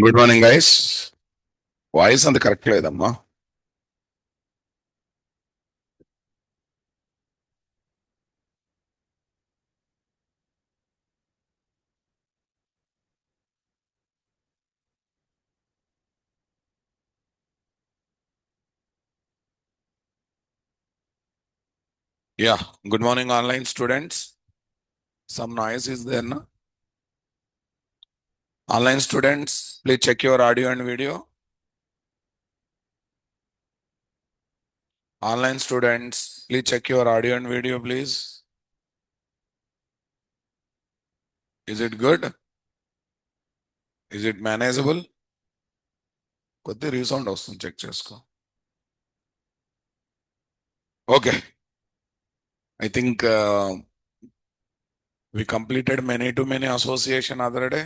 Good morning guys. Voice అంత correct లేదమ్మా. Yeah, good morning online students. Some noise is there నా? Online students, please check your audio and video. Online students, please check your audio and video please. Is it good? Is it manageable? కొద్ది resound వస్తుంది, check చేసుకో. Okay, I think we completed many to many association other day,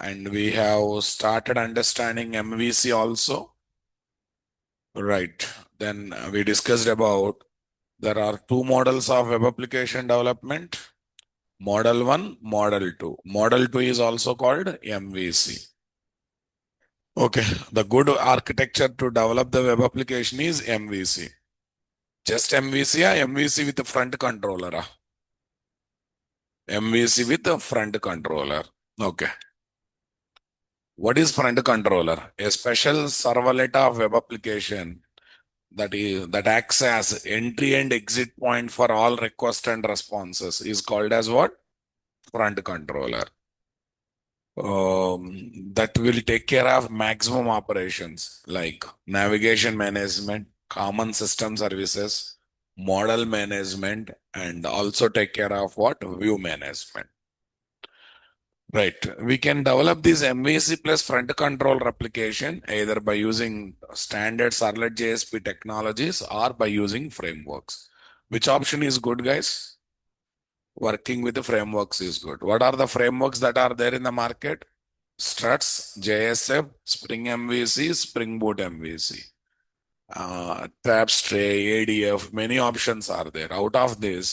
and we have started understanding MVC also. Right. Then we discussed about there are two models of web application development, Model 1, Model 2. Model 2 is also called MVC. Okay, the good architecture to develop the web application is MVC. Just MVC or MVC with the front controller? MVC with the front controller. Okay. What is front controller? A special servlet of web application that acts as entry and exit point for all requests and responses is called as what? Front controller. That will take care of maximum operations like navigation management, common system services, model management, and also take care of what? View management. Right. We can develop this MVC plus front controller application either by using standard servlet JSP technologies or by using frameworks. Which option is good, guys? Working with the frameworks is good. What are the frameworks that are there in the market? Struts, JSF, Spring MVC, Spring Boot MVC, Tapestry, ADF, many options are there. Out of this,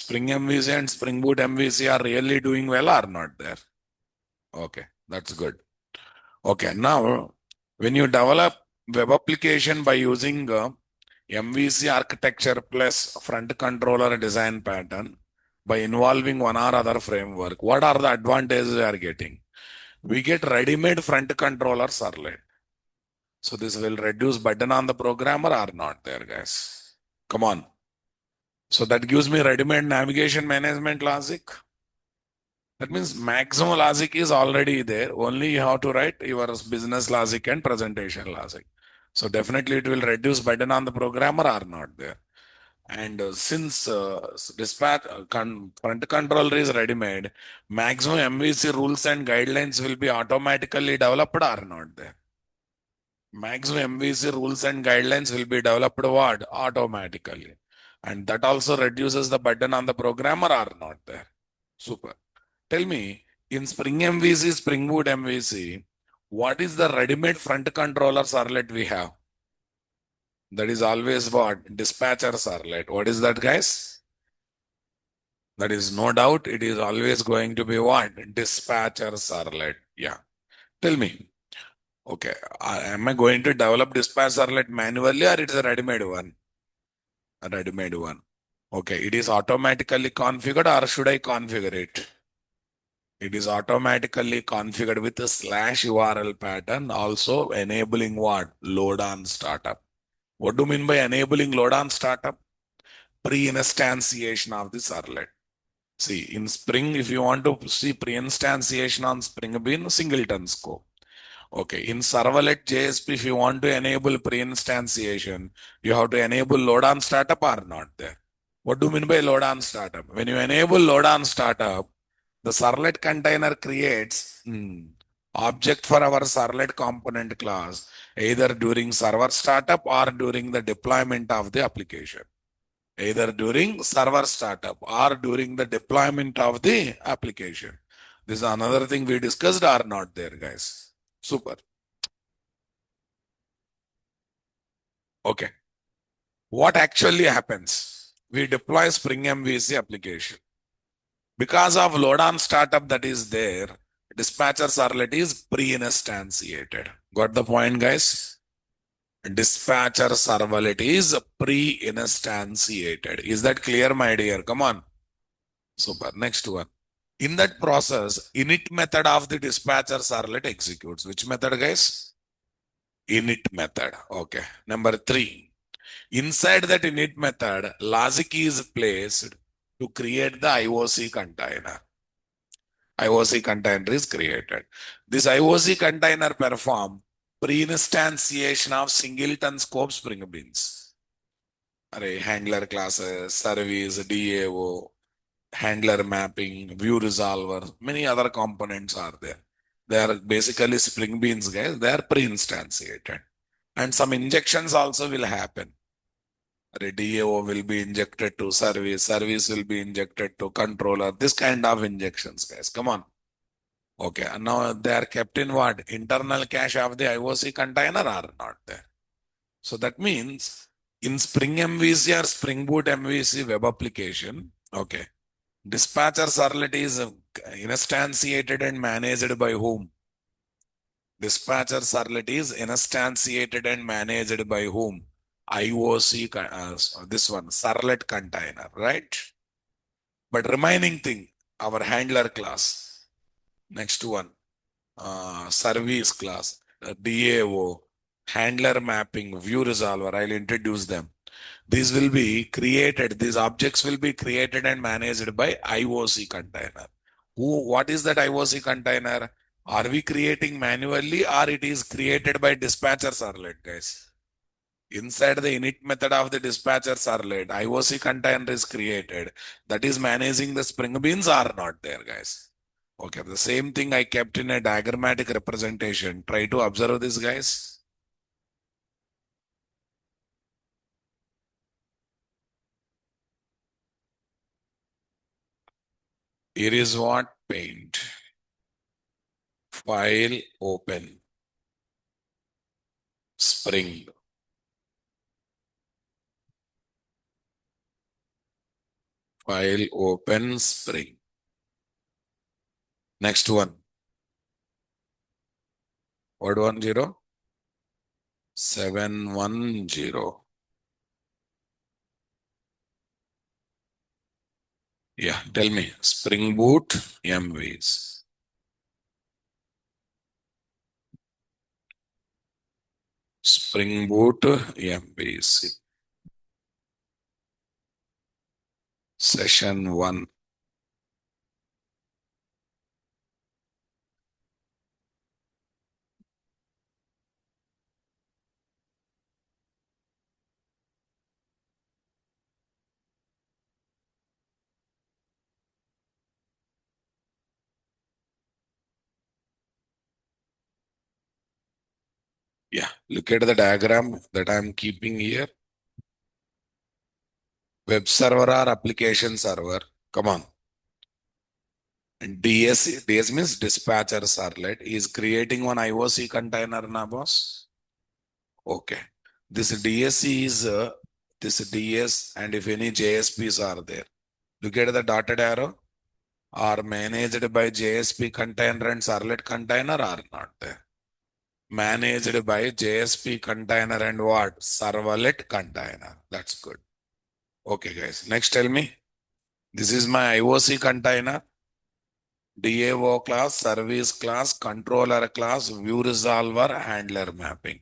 Spring MVC and Spring Boot MVC are really doing well or not there? Okay, that's good. Okay, now when you develop web application by using MVC architecture plus front controller design pattern by involving one or other framework, what are the advantages we are getting? We get ready-made front controller servlet. So this will reduce burden on the programmer or not there, guys? Come on. So that gives me ready-made navigation management logic. That means maximum logic is already there. Only you have to write your business logic and presentation logic. So definitely it will reduce burden on the programmer or not there. And since dispatch front controller is ready-made, maximum MVC rules and guidelines will be automatically developed or not there. Maximum MVC rules and guidelines will be developed what? Automatically. And that also reduces the burden on the programmer or not there. Super. Tell me, in Spring MVC, Spring Boot MVC, what is the ready-made front controller servlet we have? That is always what? Dispatcher servlet. What is that, guys? That is no doubt, it is always going to be what? Dispatcher servlet. Yeah. Tell me, okay, am I going to develop dispatch servlet manually or it's a ready-made one? A ready-made one. Okay, it is automatically configured or should I configure it? It is automatically configured with a slash URL pattern, also enabling what? Load on startup. What do you mean by enabling load on startup? Pre-instantiation of the servlet. See, in Spring, if you want to see pre-instantiation on Spring Bean, singleton scope. Okay, in servlet JSP, if you want to enable pre-instantiation, you have to enable load on startup or not there. What do you mean by load on startup? When you enable load on startup, the servlet container creates object for our servlet component class either during server startup or during the deployment of the application. Either during server startup or during the deployment of the application. This is another thing we discussed or not there, guys. Super. Okay. What actually happens? We deploy Spring MVC application. Because of load on startup that is there, dispatcher servlet is pre-instantiated. Got the point, guys? Dispatcher servlet is pre-instantiated. Is that clear, my dear? Come on. Super. Next one. In that process, init method of the dispatcher servlet executes. Which method, guys? Init method. Okay. Number 3. Inside that init method, logic is placed to create the IOC container. IOC container is created. This IOC container perform pre-instantiation of singleton scope Spring Beans. Array, handler classes, service, DAO, handler mapping, view resolver, many other components are there. They are basically Spring Beans, guys. They are pre-instantiated. And some injections also will happen. DAO will be injected to service will be injected to controller. This kind of injections, guys. Come on. Okay, and now they are kept in what? Internal cache of the IOC container or not there. So that means in Spring MVC or Spring Boot MVC web application, okay, dispatcher servlet is instantiated and managed by whom? Dispatcher servlet is instantiated and managed by whom? IOC, this one, servlet container, right? But remaining thing, our handler class. Next one, service class, DAO, handler mapping, view resolver. I'll introduce them. These will be created, these objects will be created and managed by IOC container. What is that IOC container? Are we creating manually or it is created by dispatcher servlet, guys? Inside the init method of the dispatcher servlet, IOC container is created. That is managing the Spring Beans are not there, guys. Okay, the same thing I kept in a diagrammatic representation. Try to observe this, guys. Here is what? Paint. File open. Spring. File open Spring. Next one. What 10? 710. Yeah, tell me. Spring Boot MVs. Spring Boot MVC. Session 1. Yeah, look at the diagram that I'm keeping here. Web server or application server. Come on. And DS means dispatcher servlet is creating one IOC container, na boss? Okay. This DS is this DS and if any JSPs are there. Look at the dotted arrow. Are managed by JSP container and servlet container or not there? Managed by JSP container and what? Servlet container. That's good. Okay, guys. Next, tell me. This is my IOC container, DAO class, service class, controller class, view resolver, handler mapping.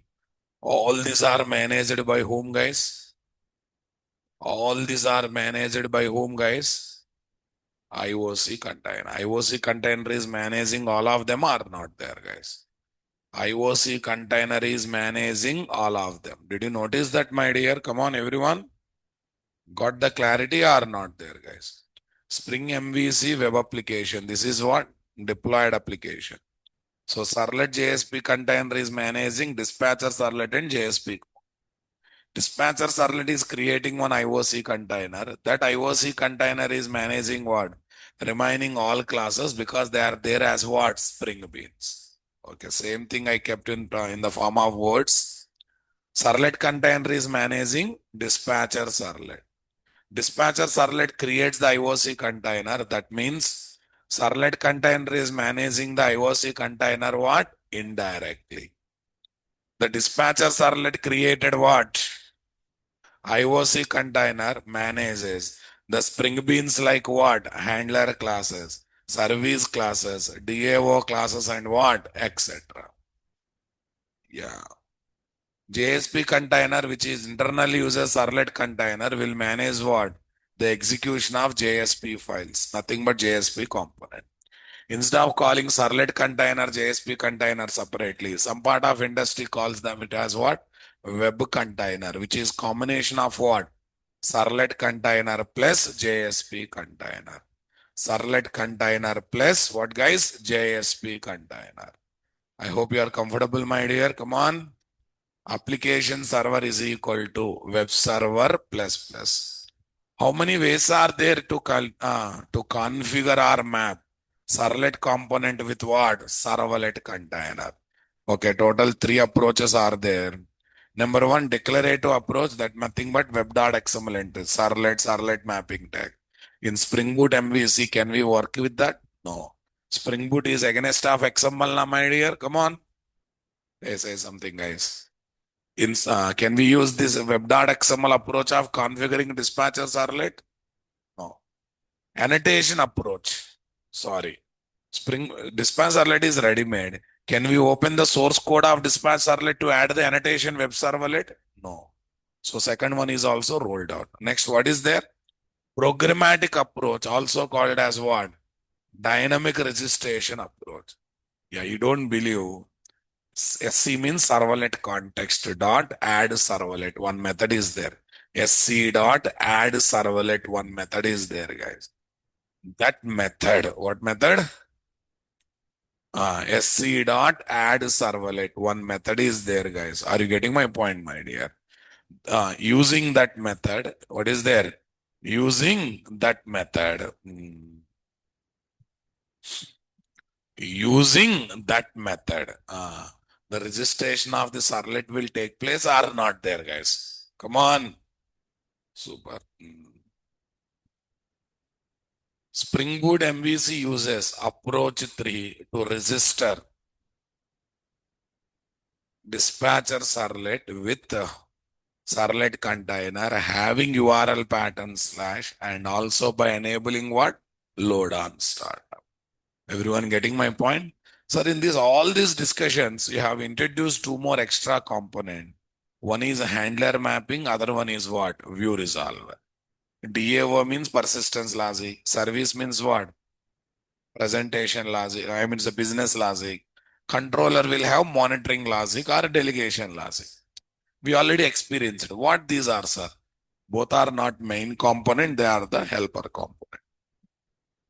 All these are managed by whom, guys? All these are managed by whom, guys? IOC container. IOC container is managing all of them or not there, guys? IOC container is managing all of them. Did you notice that, my dear? Come on, everyone. Got the clarity or not there, guys? Spring MVC web application. This is what? Deployed application. So servlet JSP container is managing dispatcher servlet and JSP. Dispatcher servlet is creating one IOC container. That IOC container is managing what? Remaining all classes because they are there as what? Spring beans. Okay, same thing I kept in the form of words. Servlet container is managing dispatcher servlet. Dispatcher servlet creates the IOC container. That means servlet container is managing the IOC container what? Indirectly. The dispatcher servlet created what? IOC container manages the Spring Beans like what? Handler classes, service classes, DAO classes, and what? Etc. Yeah. JSP container, which is internally uses servlet container, will manage what? The execution of JSP files. Nothing but JSP component. Instead of calling servlet container, JSP container separately, some part of industry calls them it as what? Web container, which is combination of what? Servlet container plus JSP container. Servlet container plus what, guys? JSP container. I hope you are comfortable, my dear. Come on. Application server is equal to web server plus plus. How many ways are there to configure or map servlet component with what? Servlet container. Okay, total 3 approaches are there. Number one, declarative approach, that nothing but web.xml entry, servlet mapping tag. In Spring Boot MVC, can we work with that? No. Spring Boot is against of XML, na, my dear. Come on. Say something, guys. Can we use this web.xml approach of configuring dispatcher servlet? No. Annotation approach. Sorry. Spring dispatch servlet is ready made. Can we open the source code of dispatch servlet to add the annotation web servlet? No. So second one is also rolled out. Next, what is there? Programmatic approach, also called as what? Dynamic registration approach. Yeah, you don't believe. SC means servlet context dot add servlet. One method is there. SC dot add servlet. One method is there, guys. That method, what method? SC dot add servlet. One method is there, guys. Are you getting my point, my dear? Using that method, what is there? Using that method. Using that method, the registration of the servlet will take place or not there, guys? Come on. Super. Spring Boot MVC uses approach 3 to register dispatcher servlet with servlet container having URL pattern / and also by enabling what? Load on startup. Everyone getting my point? Sir, in this all these discussions, you have introduced 2 more extra component. One is handler mapping, other one is what? View resolver. DAO means persistence logic. Service means what? Presentation logic. I mean, it's a business logic. Controller will have monitoring logic or delegation logic. We already experienced what these are, sir. Both are not main component, they are the helper component.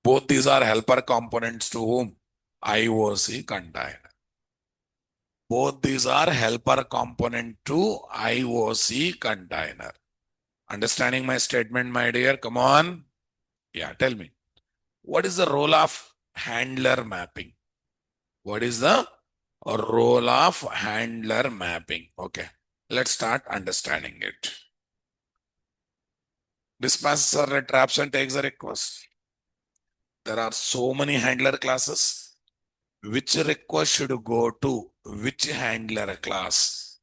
Both these are helper components to whom? IOC container. Both these are helper component to IOC container. Understanding my statement, my dear? Come on. Yeah, tell me. What is the role of handler mapping? What is the role of handler mapping? Okay, let's start understanding it. Dispatcher traps and takes a request. There are so many handler classes. Which request should go to which handler class?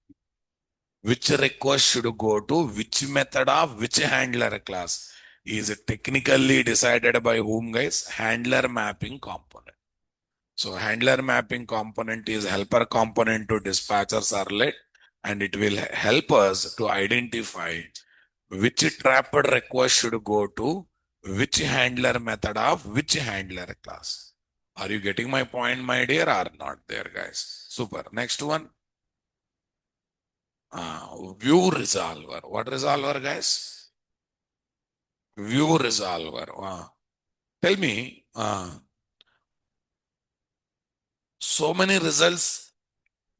which request should go to which method of which handler class is technically decided by whom, guys? Handler mapping component. So handler mapping component is helper component to dispatcher servlet, and it will help us to identify which trapped request should go to which handler method of which handler class. Are you getting my point, my dear, or not there, guys? Super. Next one. View resolver. What resolver, guys? View resolver. Tell me, so many results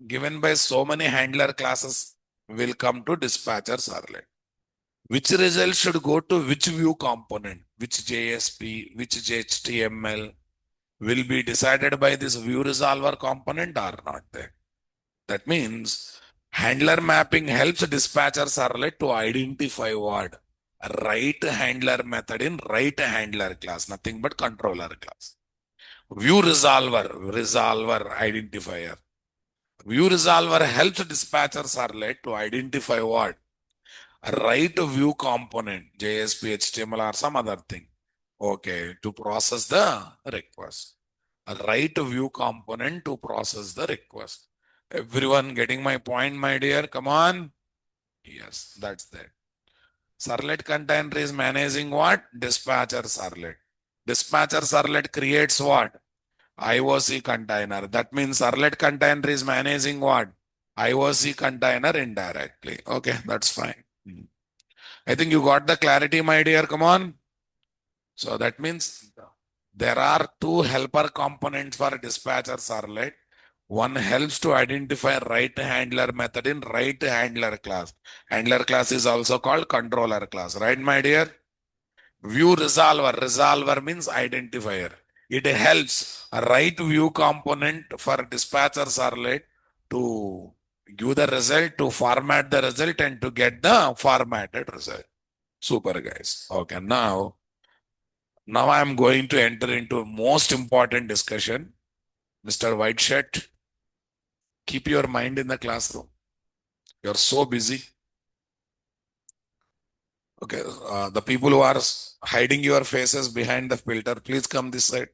given by so many handler classes will come to dispatcher servlet. Which result should go to which view component, which JSP, which HTML will be decided by this view resolver component or not there. That means handler mapping helps dispatcher servlet to identify what? Right handler method in right handler class, nothing but controller class. View resolver identifier. View resolver helps dispatcher servlet to identify what? Right view component, JSP, HTML, or some other thing. Okay, to process the request. A right view component to process the request. Everyone getting my point, my dear? Come on. Yes, that's there. Servlet container is managing what? Dispatcher servlet. Dispatcher servlet creates what? IOC container. That means servlet container is managing what? IOC container indirectly. Okay, that's fine. I think you got the clarity, my dear. Come on. So that means there are two helper components for dispatcher servlet. One helps to identify right handler method in right handler class. Handler class is also called controller class, right, my dear? View resolver. Resolver means identifier. It helps a right view component for dispatcher servlet to give the result, to format the result, and to get the formatted result. Super, guys. Okay, now I'm going to enter into a most important discussion. Mr. Whiteshirt, keep your mind in the classroom. You're so busy. Okay, the people who are hiding your faces behind the filter, please come this side.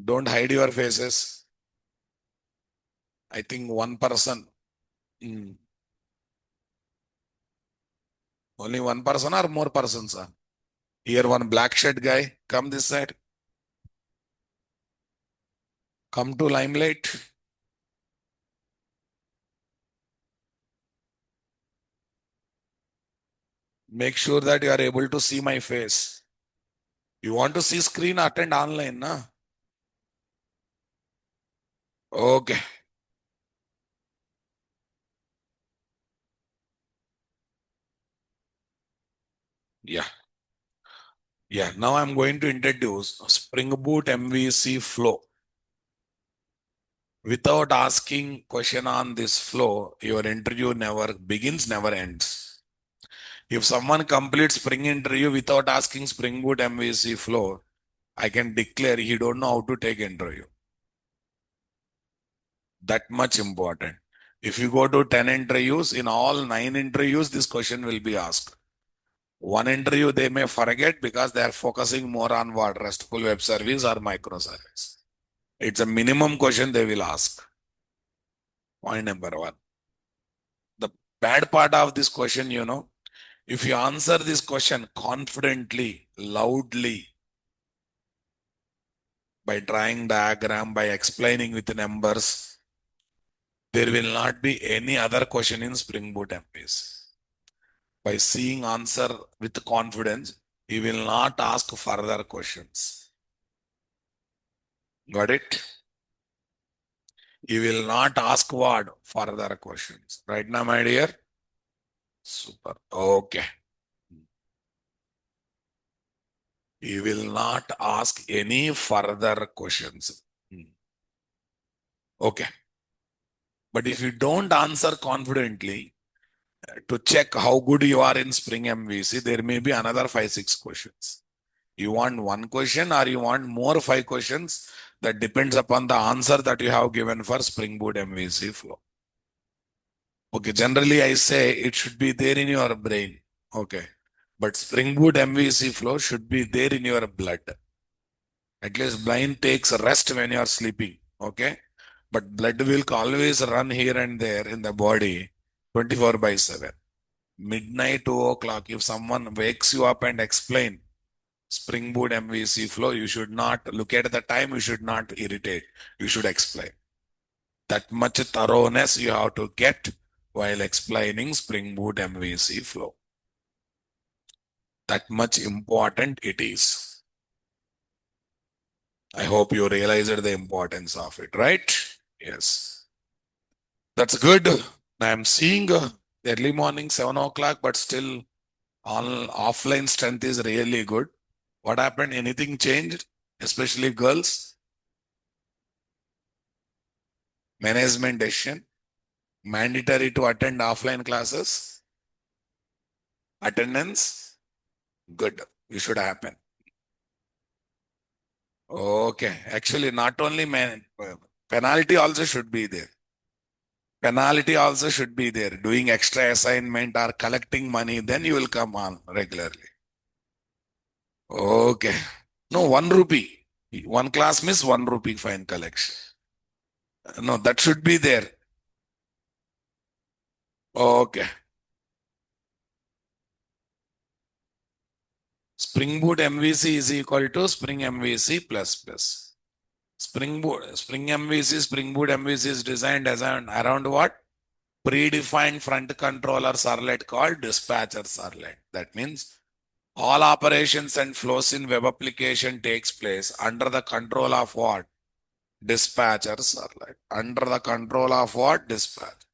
Don't hide your faces. I think one person, mm, only one person or more persons are. Here, one black shirt guy, come this side. Come to limelight. Make sure that you are able to see my face. You want to see screen, attend online, na? Okay. Yeah. Yeah. Now I'm going to introduce Spring Boot MVC flow. Without asking question on this flow, your interview never begins, never ends. If someone completes Spring interview without asking Spring Boot MVC flow, I can declare he don't know how to take interview. That much important. If you go to 10 interviews, in all 9 interviews, this question will be asked. One interview they may forget because they are focusing more on what? RESTful web service or microservice. It's a minimum question they will ask. Point number one. The bad part of this question, if you answer this question confidently, loudly, by drawing diagram, by explaining with numbers, there will not be any other question in Spring Boot MVC. By seeing answer with confidence, he will not ask further questions. Got it? He will not ask what? Further questions. Right now, my dear? Super. Okay. He will not ask any further questions. Okay. But if you don't answer confidently, to check how good you are in Spring MVC, there may be another 5-6 questions. You want one question or you want more 5 questions? That depends upon the answer that you have given for Spring Boot MVC flow. Okay, generally I say it should be there in your brain. Okay. But Spring Boot MVC flow should be there in your blood. At least brain takes rest when you are sleeping. Okay. But blood will always run here and there in the body 24 by 7. Midnight, 2 o'clock, if someone wakes you up and explain Spring Boot MVC flow, you should not look at the time, you should not irritate. You should explain. That much thoroughness you have to get while explaining Spring Boot MVC flow. That much important it is. I hope you realized the importance of it, right? Yes. That's good. I'm seeing early morning, 7 o'clock, but still all offline strength is really good. What happened? Anything changed? Especially girls? Management decision? Mandatory to attend offline classes? Attendance? Good. It should happen. Okay. Actually, not only penalty also should be there. Penalty also should be there. Doing extra assignment or collecting money, then you will come on regularly. Okay. No, 1 rupee. One class miss, 1 rupee fine collection. No, that should be there. Okay. Spring Boot MVC is equal to Spring MVC plus plus. Spring Boot MVC is designed as around what? Predefined front controller servlet called dispatcher servlet. That means all operations and flows in web application takes place under the control of what? Dispatcher servlet. Under the control of what? Dispatch.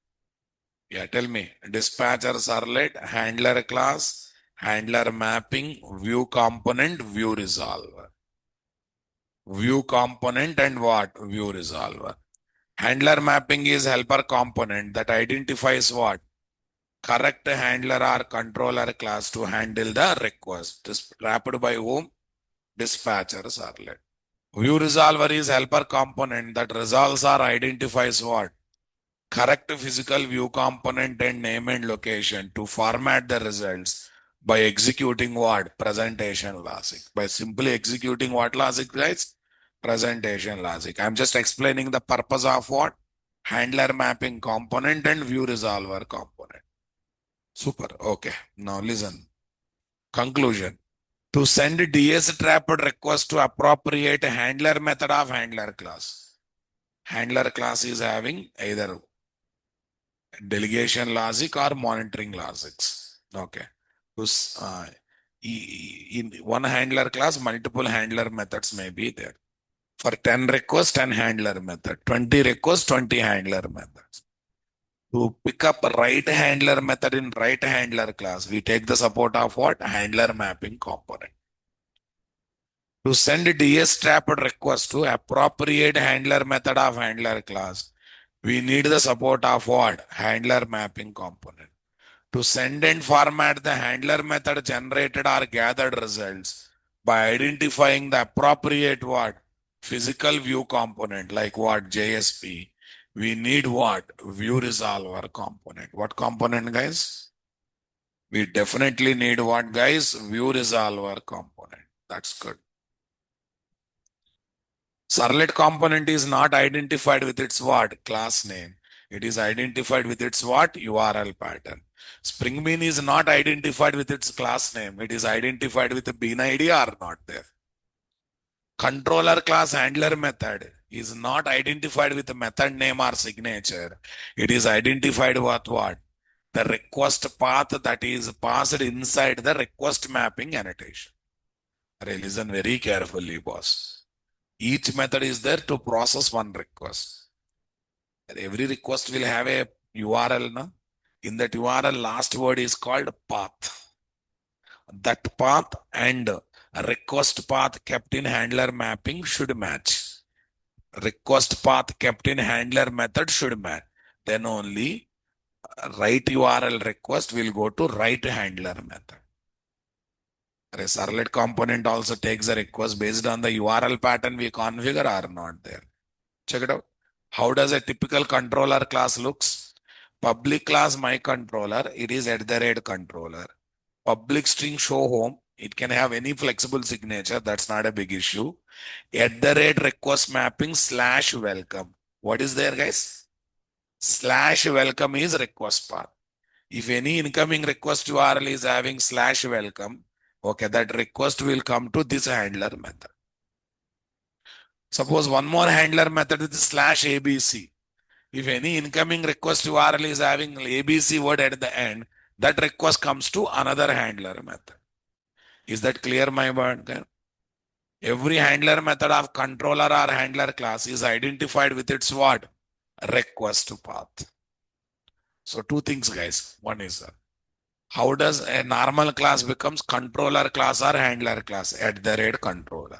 Yeah, tell me. Dispatcher servlet, handler class, handler mapping, view component, view resolver. View component and what? View resolver. Handler mapping is helper component that identifies what? Correct handler or controller class to handle the request. Wrapped by whom? Dispatcher servlet. View resolver is helper component that resolves or identifies what? Correct physical view component and name and location to format the results by executing what? Presentation logic. By simply executing what logic, guys? Presentation logic. I'm just explaining the purpose of what? Handler mapping component and view resolver component. Super. Okay. Now listen. Conclusion. To send DS trapped request to appropriate handler method of handler class. Handler class is having either delegation logic or monitoring logics. Okay. In one handler class, multiple handler methods may be there. For 10 requests, 10 handler method. 20 requests, 20 handler methods. To pick up a right handler method in right handler class, we take the support of what? Handler mapping component. To send DS trapped request to appropriate handler method of handler class, we need the support of what? Handler mapping component. To send and format the handler method generated or gathered results by identifying the appropriate what? Physical view component like what? JSP. We need what? View resolver component. What component, guys? We definitely need what, guys? View resolver component. That's good. Servlet component is not identified with its what? Class name. It is identified with its what? URL pattern. Spring Bean is not identified with its class name. It is identified with the bean ID or not there. Controller class handler method is not identified with the method name or signature. It is identified with what? The request path that is passed inside the request mapping annotation. Listen very carefully, boss. Each method is there to process one request. Every request will have a URL. No? In that URL, last word is called path. That path and request path kept in handler mapping should match. Request path kept in handler method should match. Then only right URL request will go to right handler method. A servlet component also takes a request based on the URL pattern we configure or not there. Check it out. How does a typical controller class looks? Public class my controller, it is at the rate controller. Public string show home, it can have any flexible signature. That's not a big issue. At the rate request mapping slash welcome. What is there, guys? Slash welcome is request path. If any incoming request URL is having slash welcome, okay, that request will come to this handler method. Suppose one more handler method is slash ABC. If any incoming request URL is having ABC word at the end, that request comes to another handler method. Is that clear, my word? Every handler method of controller or handler class is identified with its what? Request path. So two things, guys. One is how does a normal class becomes controller class or handler class at the rate controller?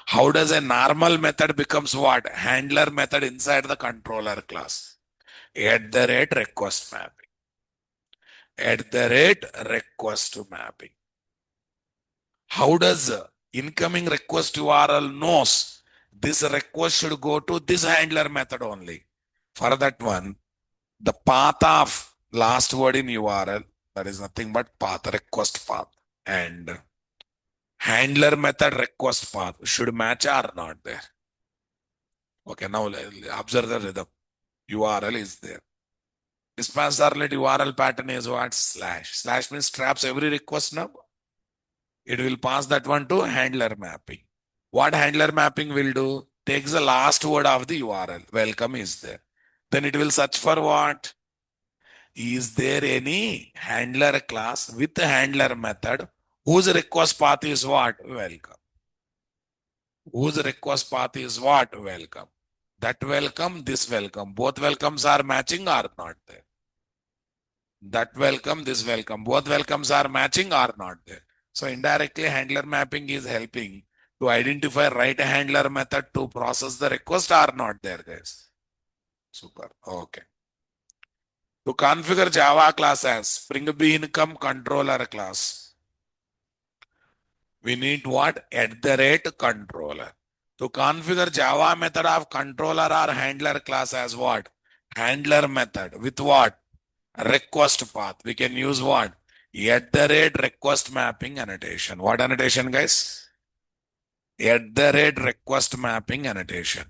How does a normal method becomes what? Handler method inside the controller class at the rate request mapping. At the rate request mapping. How does incoming request URL knows this request should go to this handler method only? For that one, the path of last word in URL, that is nothing but path, request path. And handler method request path should match or not there. Okay, now observe the rhythm. URL is there. Dispatch servlet URL pattern is what? Slash. Slash means traps every request now. It will pass that one to handler mapping. What handler mapping will do? Takes the last word of the URL. Welcome is there. Then it will search for what? Is there any handler class with the handler method whose request path is what? Welcome. Whose request path is what? Welcome. That welcome, this welcome. Both welcomes are matching or not there. That welcome, this welcome. Both welcomes are matching or not there. So indirectly handler mapping is helping to identify right handler method to process the request or not there, guys. Super. Okay. To configure Java class as Spring Bean come controller class, we need what? At the rate controller. To configure Java method of controller or handler class as what? Handler method with what? Request path. We can use what? At the rate request mapping annotation. What annotation, guys? At the rate request mapping annotation.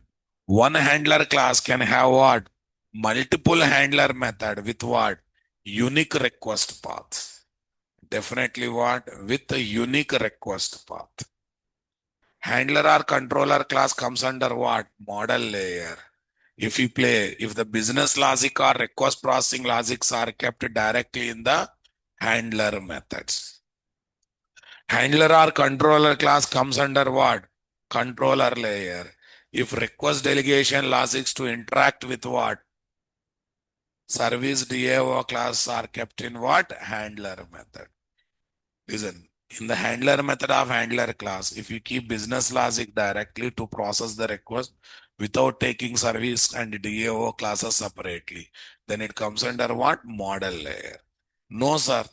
One handler class can have what? Multiple handler method with what? Unique request path. Definitely what? With a unique request path. Handler or controller class comes under what? Model layer. If the business logic or request processing logics are kept directly in the handler methods. Handler or controller class comes under what? Controller layer. If request delegation logics to interact with what? Service DAO class are kept in what? Handler method. Listen, in the handler method of handler class, if you keep business logic directly to process the request without taking service and DAO classes separately, then it comes under what? Model layer. No, sir.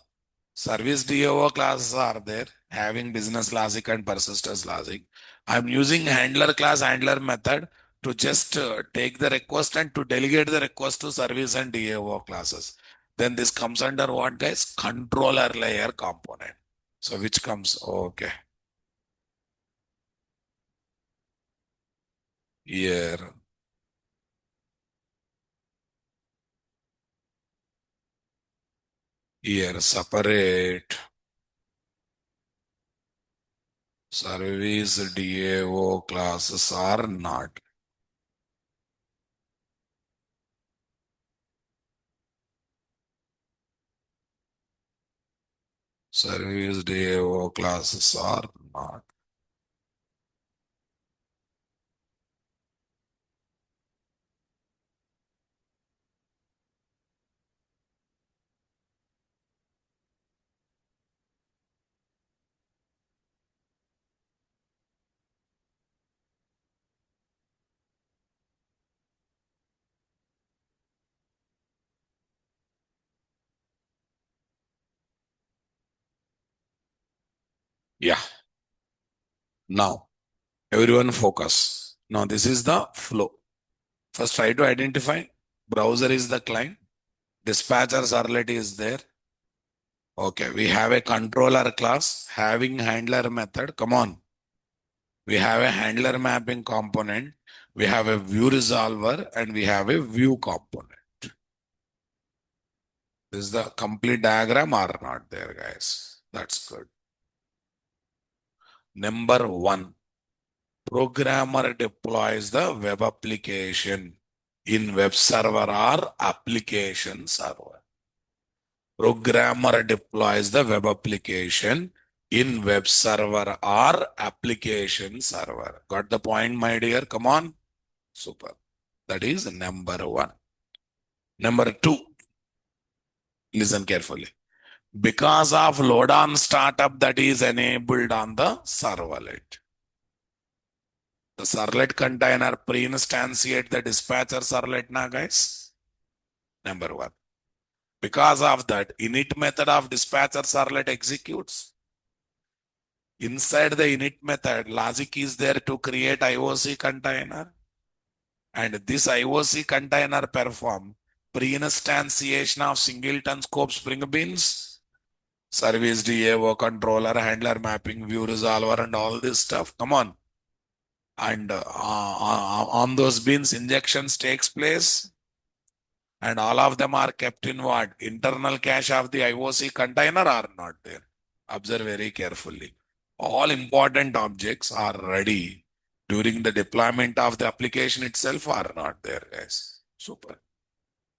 Service DAO classes are there having business logic and persistence logic. I'm using handler class handler method to just take the request and to delegate the request to service and DAO classes. Then this comes under what, guys? Controller layer component. So which comes, okay, here, here, separate service DAO classes are not. Service DAO classes are not. Yeah. Now, everyone focus. Now, this is the flow. First, try to identify browser is the client. Dispatcher servlet is there. Okay, we have a controller class having handler method. Come on. We have a handler mapping component. We have a view resolver and we have a view component. This is the complete diagram or not there, guys? That's good. Number one, programmer deploys the web application in web server or application server. Programmer deploys the web application in web server or application server. Got the point, my dear? Come on. Super. That is number one. Number two, listen carefully. Because of load on startup that is enabled on the servlet. The servlet container pre-instantiate the dispatcher servlet now, guys. Number one. Because of that, init method of dispatcher servlet executes. Inside the init method, logic is there to create IOC container. And this IOC container perform pre-instantiation of singleton scope spring beans, service DAO, controller, handler mapping, view resolver, and all this stuff. Come on. And on those beans, injections takes place. And all of them are kept in what? Internal cache of the IOC container are not there. Observe very carefully. All important objects are ready during the deployment of the application itself are not there, guys. Super.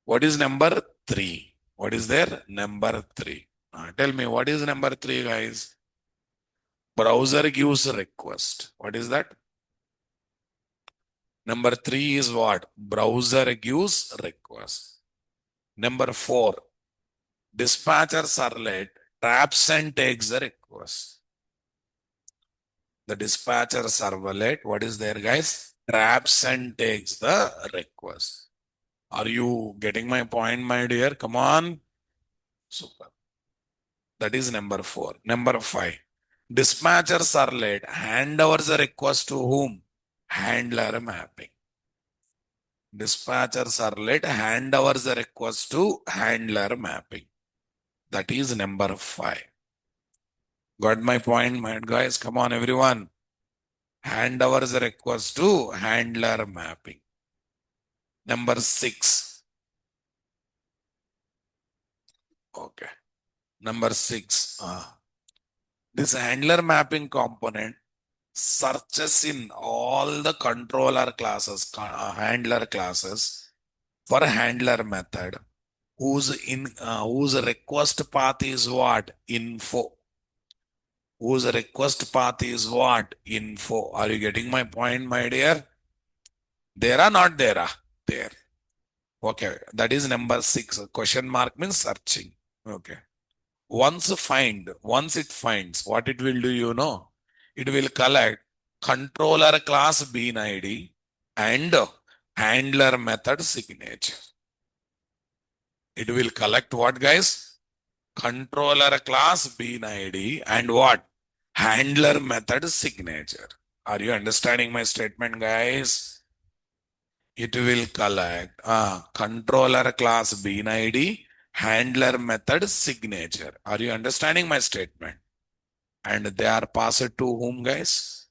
What is number three? What is there? Number three. Tell me, what is number three, guys? Browser gives request. What is that? Number three is what? Browser gives request. Number four, dispatcher servlet traps and takes the request. The dispatcher servlet, what is there, guys? Traps and takes the request. Are you getting my point, my dear? Come on. Super. That is number four. Number five, dispatcher servlet handovers the request to whom? Handler mapping. Dispatcher servlet handovers the request to handler mapping. That is number five. Got my point, my guys? Come on, everyone. Handovers the request to handler mapping. Number six. Okay. Number six. This handler mapping component searches in all the controller classes, handler classes for handler method whose request path is what? Info. Whose request path is what? Info. Are you getting my point, my dear? There are not there? There. Okay. That is number six. Question mark means searching. Okay. Once it finds, what it will do, you know? It will collect controller class bean ID and handler method signature. It will collect what, guys? Controller class bean ID and what? Handler method signature. Are you understanding my statement, guys? It will collect controller class bean ID, handler method signature. Are you understanding my statement? And they are passed to whom, guys?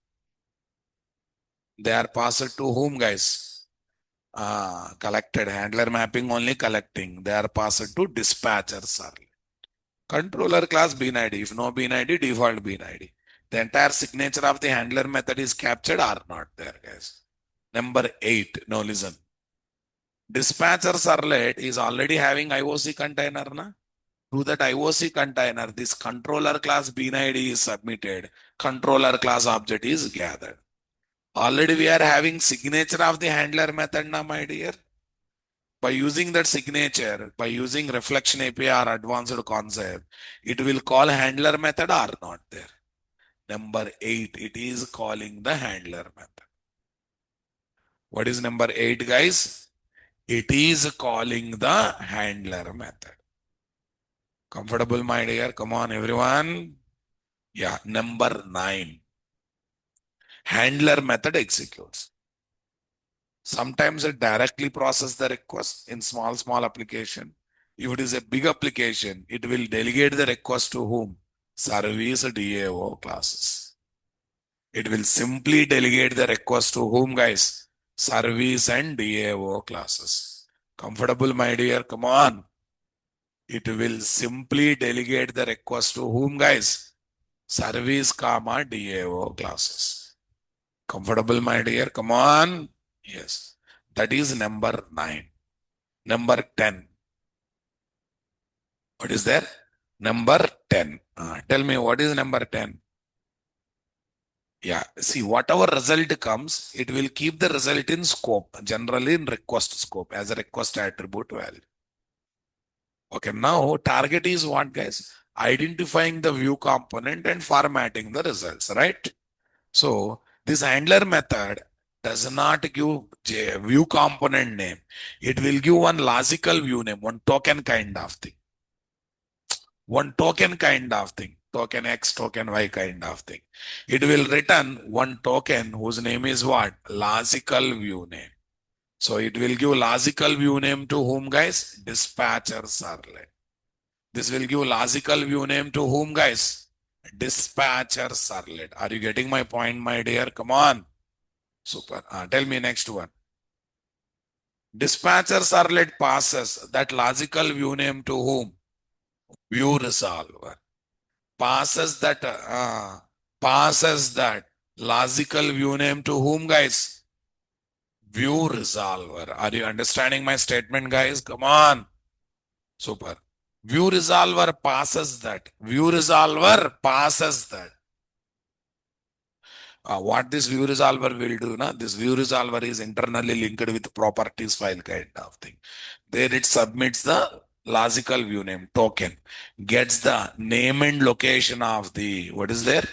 They are passed to whom, guys? Collected. Handler mapping only collecting. They are passed to dispatcher servlet. Controller class bean ID. If no bean ID, default bean ID. The entire signature of the handler method is captured or not there, guys. Number 8. Now listen. Dispatcher servlet is already having IOC container. Na? To that IOC container, this controller class bean ID is submitted. Controller class object is gathered. Already we are having signature of the handler method now, my dear. By using that signature, by using reflection API or advanced concept, it will call handler method or not there. Number 8, it is calling the handler method. What is number 8, guys? It is calling the handler method. Comfortable, my dear? Come on, everyone. Yeah, number 9. Handler method executes. Sometimes it directly processes the request in small application. If it is a big application, it will delegate the request to whom? Service DAO classes. It will simply delegate the request to whom, guys? Service and DAO classes. Comfortable, my dear? Come on. It will simply delegate the request to whom, guys? Service, comma, DAO classes. Comfortable, my dear? Come on. Yes. That is number 9. Number 10. What is there? Number 10. Tell me, what is number 10? Yeah, see, whatever result comes, it will keep the result in scope, generally in request scope as a request attribute value. Okay, now target is what, guys? Identifying the view component and formatting the results, right? So this handler method does not give view component name. It will give one logical view name, one token kind of thing. One token kind of thing, token X, token Y kind of thing. It will return one token whose name is what? Logical view name. So it will give logical view name to whom, guys? Dispatcher servlet. This will give logical view name to whom, guys? Dispatcher servlet. Are you getting my point, my dear? Come on. Super. Tell me next one. Dispatcher servlet passes that logical view name to whom? View resolver. Passes that logical view name to whom, guys? View resolver. Are you understanding my statement, guys? Come on. Super. View resolver passes that. View resolver passes that. What this view resolver will do, na? This view resolver is internally linked with properties file kind of thing. There it submits the logical view name token, gets the name and location of the, what is there?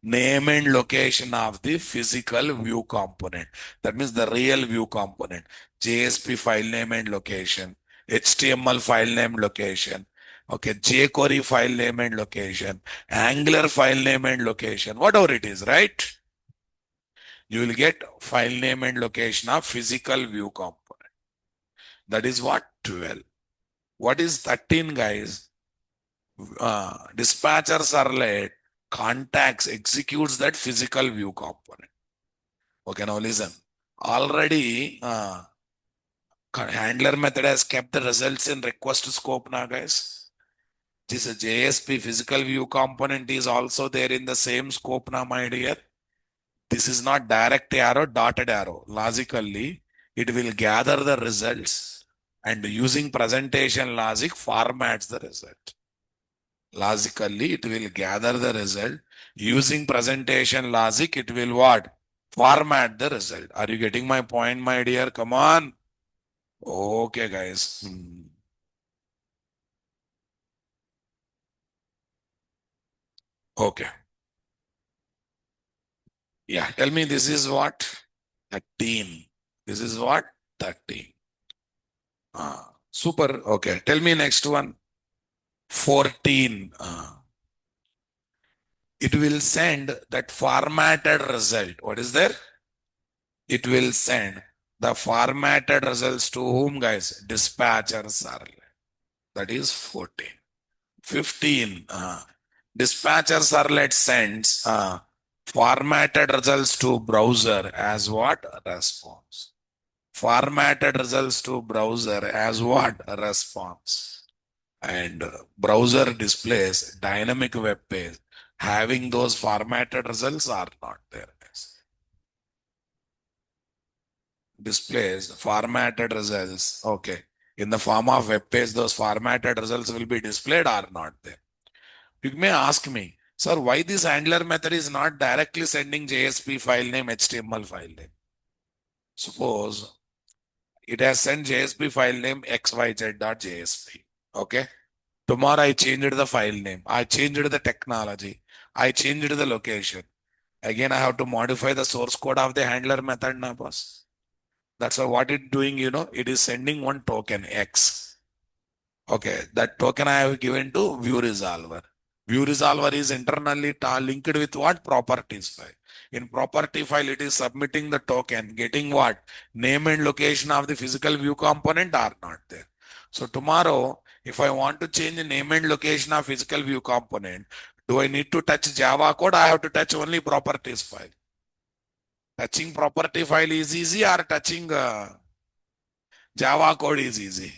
Name and location of the physical view component. That means the real view component. JSP file name and location, HTML file name location, okay, jQuery file name and location, Angular file name and location, whatever it is, right? You will get file name and location of physical view component. That is what? 12. What is 13, guys? Dispatcher servlet contacts, executes that physical view component. Okay, now listen. Already, handler method has kept the results in request scope now, guys. This JSP physical view component is also there in the same scope now, my dear. This is not direct arrow, dotted arrow. Logically, it will gather the results and using presentation logic formats the result. Logically, it will gather the result. Using presentation logic, it will what? Format the result. Are you getting my point, my dear? Come on. Okay, guys. Okay. Yeah, tell me this is what? 13. This is what? 13. Super. Okay. Tell me next one. 14. It will send that formatted result. What is there? It will send the formatted results to whom, guys? Dispatcher servlet. That is 14. 15. Dispatcher servlet sends formatted results to browser as what? Response. Formatted results to browser as what? Response. And browser displays dynamic web page having those formatted results are not there. Displays formatted results. Okay. In the form of web page, those formatted results will be displayed or not there. You may ask me, sir, why this handler method is not directly sending JSP file name, HTML file name? Suppose it has sent JSP file name xyz.jsp. Okay. Tomorrow I changed the file name. I changed the technology. I changed the location. Again, I have to modify the source code of the handler method now, boss. That's why what it's doing, it is sending one token X. Okay, that token I have given to view resolver. View resolver is internally linked with what? Properties file. In property file, it is submitting the token, getting what? Name and location of the physical view component are not there. So tomorrow, if I want to change the name and location of physical view component, do I need to touch Java code? I have to touch only properties file. Touching property file is easy, or touching Java code is easy.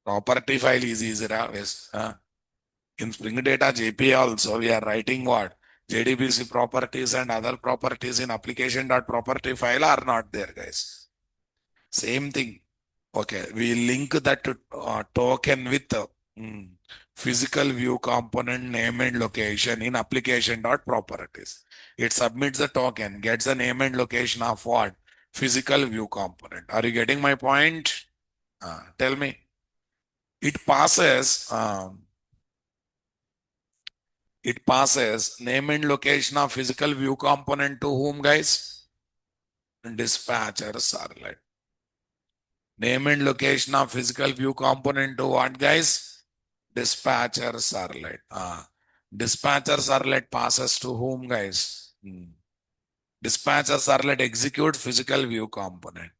Property file is easy. Yes. In Spring Data JP also, we are writing what? JDBC properties and other properties in application.property file are not there, guys. Same thing. Okay, we link that token with physical view component name and location in application.properties. It submits the token, gets the name and location of what? Physical view component. Are you getting my point? Tell me. It passes name and location of physical view component to whom, guys? Dispatcher servlet. Name and location of physical view component to what, guys? Dispatcher servlet. Dispatcher servlet passes to whom, guys? Dispatcher servlet execute physical view component.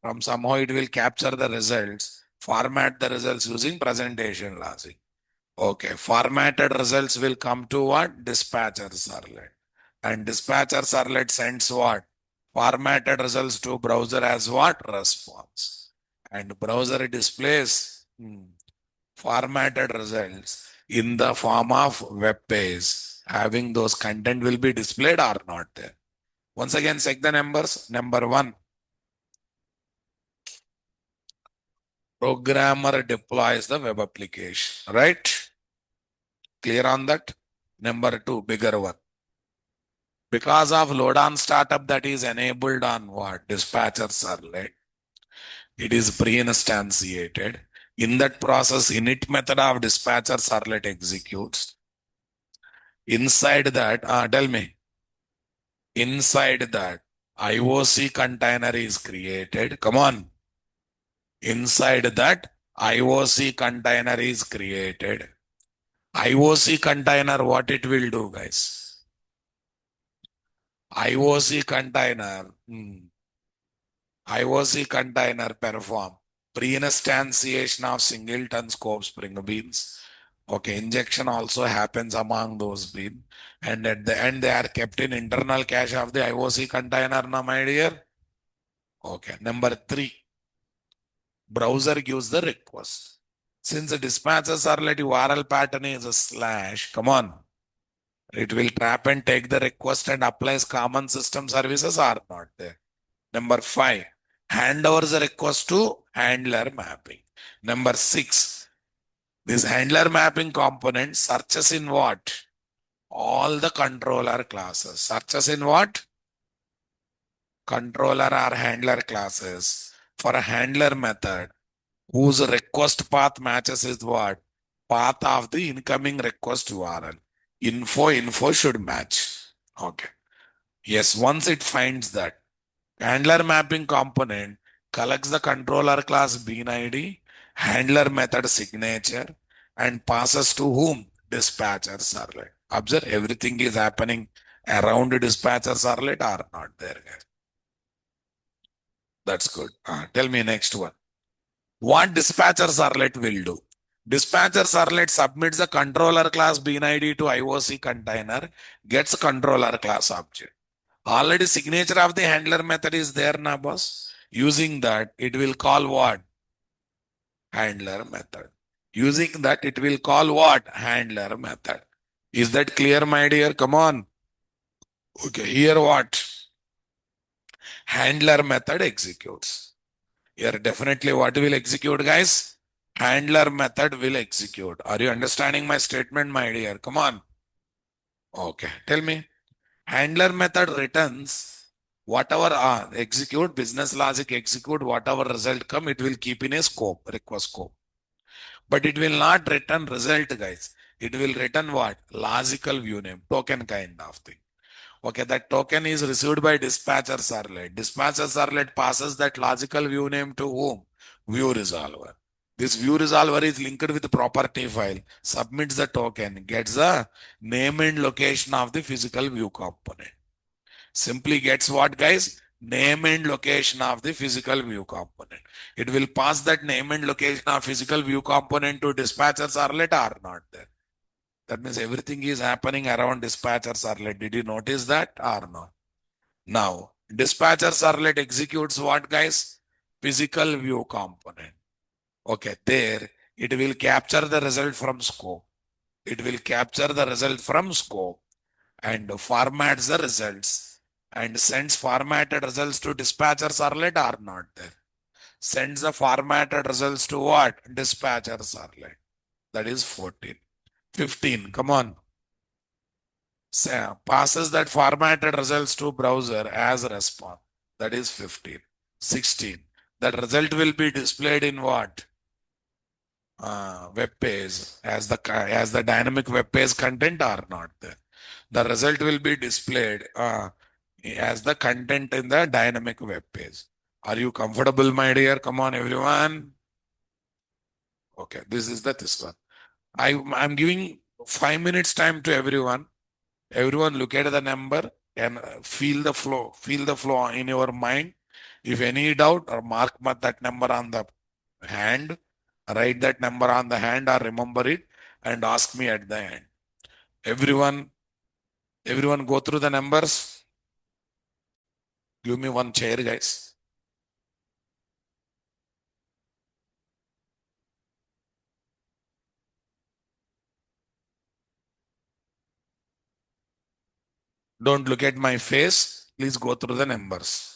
From somehow it will capture the results, format the results using presentation logic. Okay, formatted results will come to what? Dispatcher servlet. And dispatcher servlet sends what? Formatted results to browser as what? Response. And browser displays formatted results in the form of web page. Having those content will be displayed or not there. Once again, check the numbers. Number 1, programmer deploys the web application, right? Clear on that? Number 2, bigger one. Because of load on startup that is enabled on what? Dispatcher servlet. It is pre-instantiated. In that process, init method of dispatcher servlet executes. Inside that, tell me. Inside that, IOC container is created. Come on. Inside that, IOC container is created. IOC container, what it will do, guys? IOC container perform pre-instantiation of singleton scope Spring beans. Okay, injection also happens among those beans. And at the end, they are kept in internal cache of the IOC container, now, my dear. Okay, number 3, browser gives the request. Since the dispatcher servlet URL pattern is a slash, come on, it will trap and take the request and applies common system services or not there. Number 5, hand over the request to handler mapping. Number 6, this handler mapping component searches in what? All the controller classes. Searches in what? Controller or handler classes for a handler method whose request path matches is what? Path of the incoming request URL. Info should match. Okay. Yes, once it finds that, handler mapping component collects the controller class bean ID, handler method signature, and passes to whom? Dispatcher servlet. Observe, everything is happening around dispatcher servlet or not there, guys. That's good. Tell me next one. What dispatcher servlet will do? Dispatcher servlet submits the controller class bean ID to IOC container, gets controller class object. Already signature of the handler method is there now, boss. Using that, it will call what? Handler method. Using that, it will call what? Handler method. Is that clear, my dear? Come on. Okay, here what? Handler method executes. Here definitely what will execute, guys? Handler method will execute. Are you understanding my statement, my dear? Come on. Okay, tell me. Handler method returns whatever execute, business logic execute, whatever result come, it will keep in a scope, request scope. But it will not return result, guys. It will return what? Logical view name, token kind of thing. Okay, that token is received by dispatcher servlet. Dispatcher servlet passes that logical view name to whom? View resolver. This view resolver is linked with the property file, submits the token, gets the name and location of the physical view component. Simply gets what, guys? name and location of the physical view component. It will pass that name and location of physical view component to dispatcher servlet or not there. That means everything is happening around dispatcher servlet. Did you notice that or not? Now, dispatcher servlet executes what, guys? Physical view component. Okay, there it will capture the result from scope. It will capture the result from scope and formats the results and sends formatted results to dispatcher servlet or not there. Sends the formatted results to what? Dispatcher servlet. That is 14. 15. Come on. Passes that formatted results to browser as a response. That is 15. 16. That result will be displayed in what? Web page as the dynamic web page content or not there. The result will be displayed as the content in the dynamic web page. Are you comfortable, my dear? Come on, everyone. Okay, this is this one. I'm giving 5 minutes time to everyone. Everyone look at the number and feel the flow. Feel the flow in your mind. If any doubt, or mark that number on the hand, write that number on the hand or remember it and ask me at the end. Everyone, everyone go through the numbers. Give me one chair, guys. Don't look at my face. Please go through the numbers.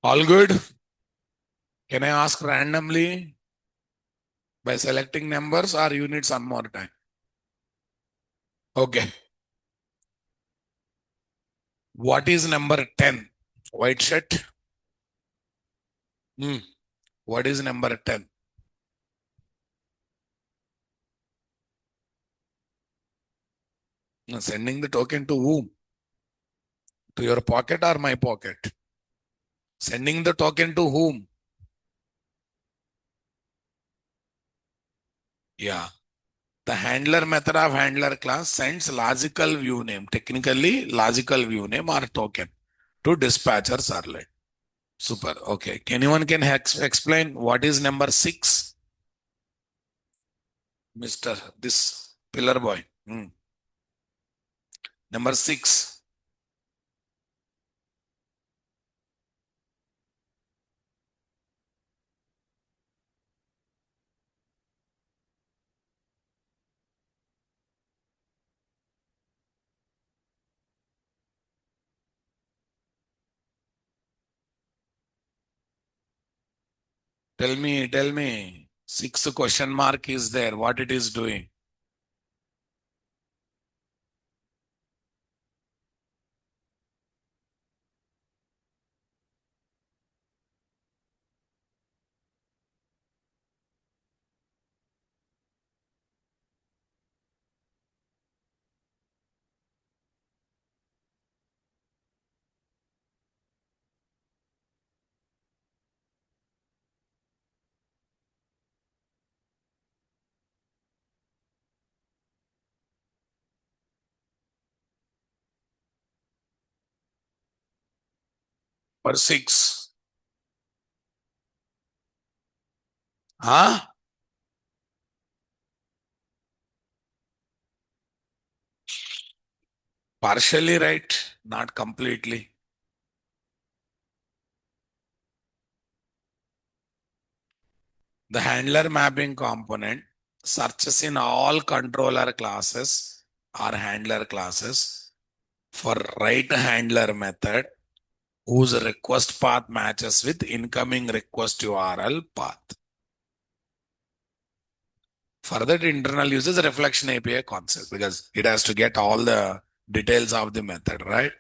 All good? Can I ask randomly by selecting numbers, or you need some more time? Okay. What is number 10? White shirt? Hmm. What is number 10? Sending the token to whom? To your pocket or my pocket? Sending the token to whom? Yeah. The handler method of handler class sends logical view name, technically logical view name or token to dispatcher servlet. Super. Okay. Anyone can explain what is number 6? Mr. This pillar boy. Number 6. Tell me. Sixth question mark is there. What it is doing? For 6. Huh? Partially right, not completely. The handler mapping component searches in all controller classes or handler classes for right handler method whose request path matches with incoming request URL path. For that, internal uses reflection API concept because it has to get all the details of the method, right?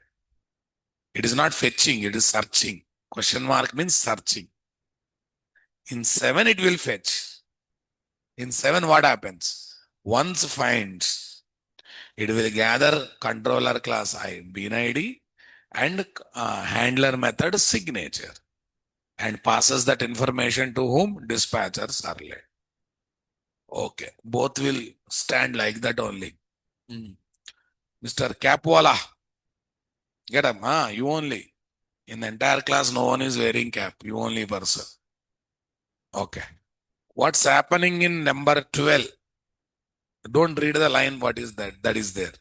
It is not fetching, it is searching. Question mark means searching. In 7, it will fetch. In 7, what happens? Once finds, it will gather controller class bean ID and handler method signature and passes that information to whom? Dispatcher servlet. Okay, both will stand like that only. Mr. Capwala, get up, you only. In the entire class, no one is wearing cap. You only person. Okay. What's happening in number 12? Don't read the line. What is that? That is there.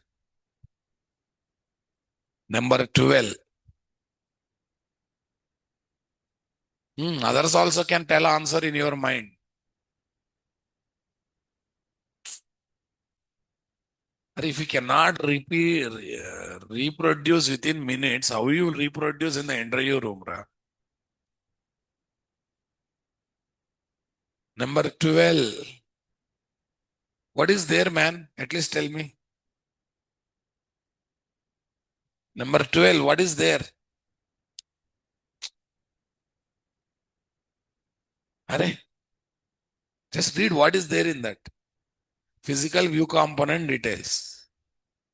Number 12. Others also can tell answer in your mind. But if you cannot reproduce within minutes, how you will reproduce in the interview room? Number 12. What is there, man? At least tell me. Number 12. What is there? Are, just read what is there in that. Physical view component details.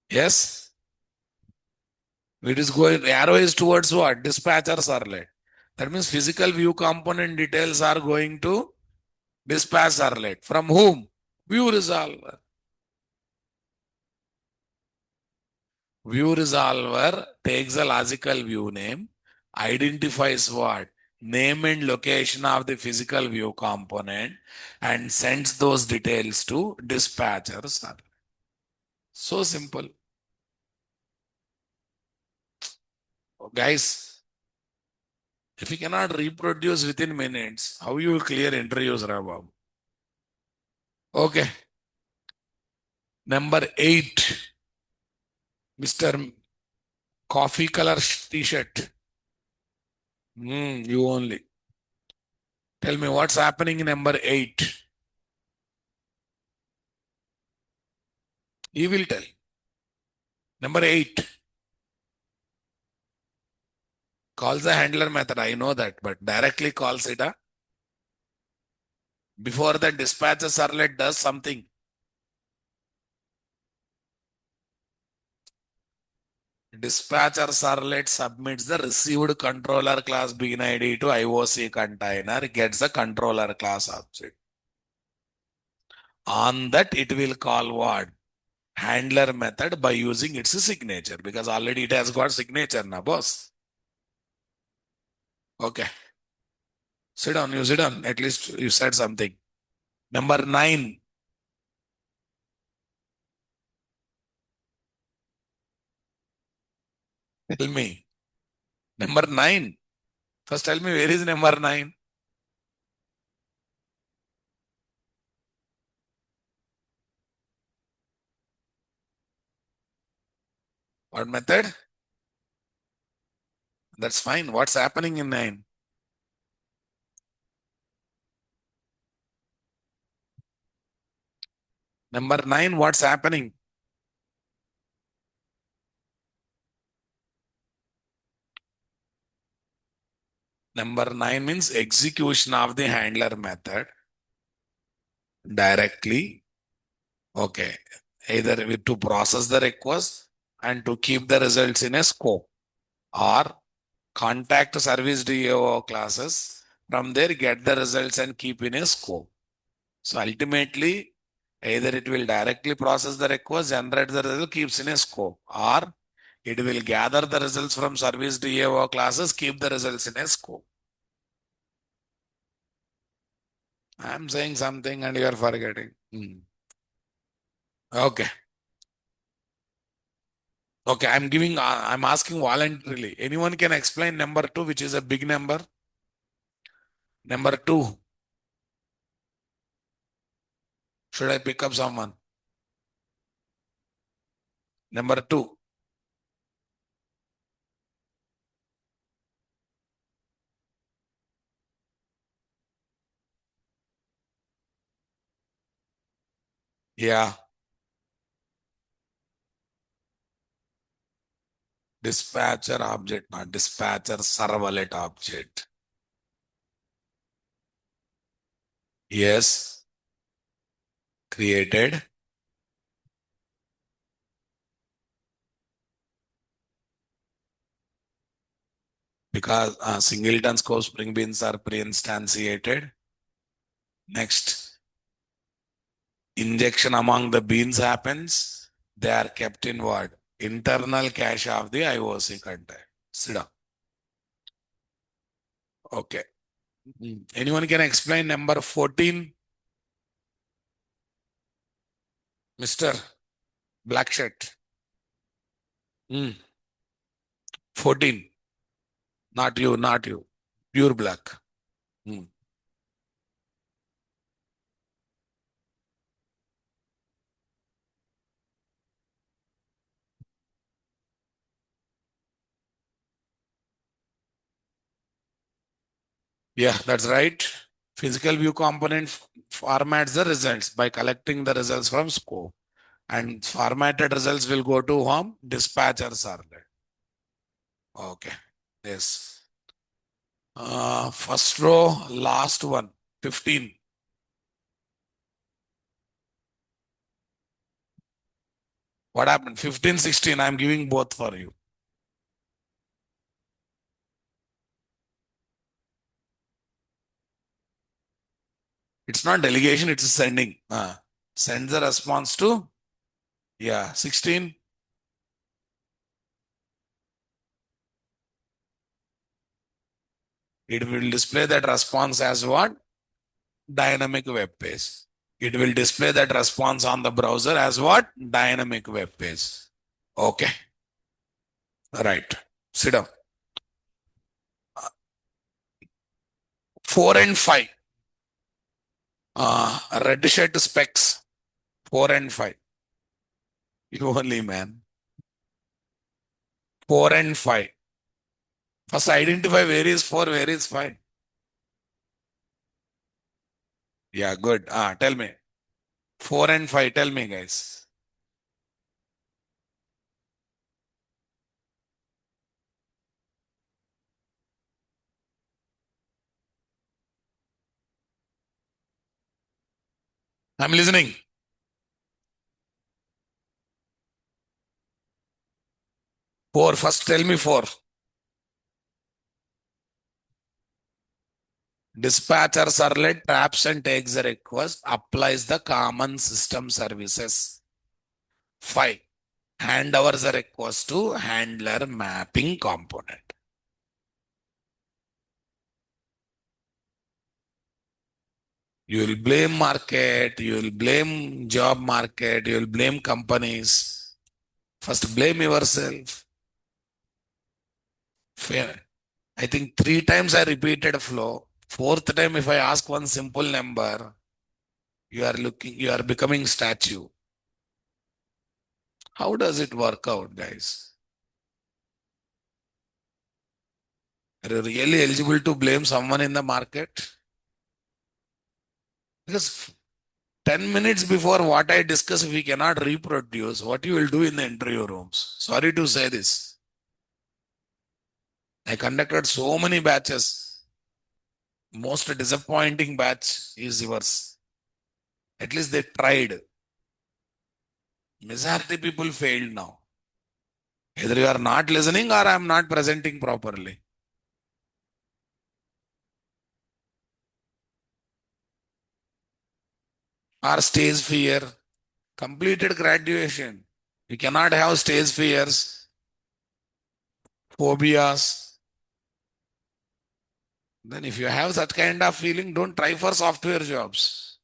Yes? It is going, arrow is towards what? Dispatcher servlet. That means physical view component details are going to dispatch servlet. From whom? View resolver. View resolver takes a logical view name, identifies what? Name and location of the physical view component and sends those details to dispatcher servlet. So simple. Guys, if you cannot reproduce within minutes, how you will clear interviews, Rabab? Okay. Number 8, Mr. Coffee color t-shirt. You only. Tell me what's happening in number 8. He will tell. Number 8 calls the handler method. I know that, but directly calls it a before the dispatcher servlet does something. Dispatcher servlet submits the received controller class bean ID to IOC container, gets the controller class object. On that, it will call what? Handler method by using its signature, because already it has got signature now, boss. Okay. Sit down, you sit down. At least you said something. Number 9. Tell me. Number 9. First tell me where is number 9? What method? That's fine. What's happening in 9? Number 9, what's happening? Number 9 means execution of the handler method directly. Okay. Either to process the request and to keep the results in a scope, or contact service DAO classes. From there, get the results and keep in a scope. So ultimately, either it will directly process the request, generate the result, keeps in a scope, or it will gather the results from service DAO classes, keep the results in a scope. I'm saying something and you are forgetting. Okay. Okay. I'm asking voluntarily. Anyone can explain number 2, which is a big number? Number 2. Should I pick up someone? Number 2. Yeah. Dispatcher object, not dispatcher servlet object. Yes. Created. Because singleton scope spring beans are pre-instantiated. Next, injection among the beans happens. They are kept in what? Internal cache of the IOC container. Sit down. Okay. Anyone can explain number 14? Mr. Black Shirt. 14. Not you, not you. Pure black. Hmm. Yeah, that's right. Physical view component formats the results by collecting the results from scope. And formatted results will go to home dispatcher servlet. Okay. Yes. First row, last one, 15. What happened? 15, 16. I'm giving both for you. It's not delegation, it's sending. Send the response to, yeah, 16. It will display that response as what? Dynamic web page. It will display that response on the browser as what? Dynamic web page. Okay. Right. Sit down. 4 and 5. Red shirt specs. 4 and 5. You only, man. 4 and 5. First identify where is 4, where is 5. Yeah, good. Tell me. 4 and 5, tell me, guys. I'm listening. 4, first tell me 4. Dispatcher servlet traps and takes the request, applies the common system services. 5. Hand over the request to handler mapping component. You will blame market, you will blame job market, you will blame companies. First blame yourself. Fair. I think 3 times I repeated flow. Fourth time, if I ask one simple number, you are becoming statue. How does it work out, guys? Are you really eligible to blame someone in the market? Because 10 minutes before what I discuss, we cannot reproduce what you will do in the interview rooms. Sorry to say this. I conducted so many batches. Most disappointing batch is yours. At least they tried. Majority people failed now. Either you are not listening or I am not presenting properly. Or stage fear. Completed graduation. You cannot have stage fears, phobias. Then if you have such kind of feeling, don't try for software jobs.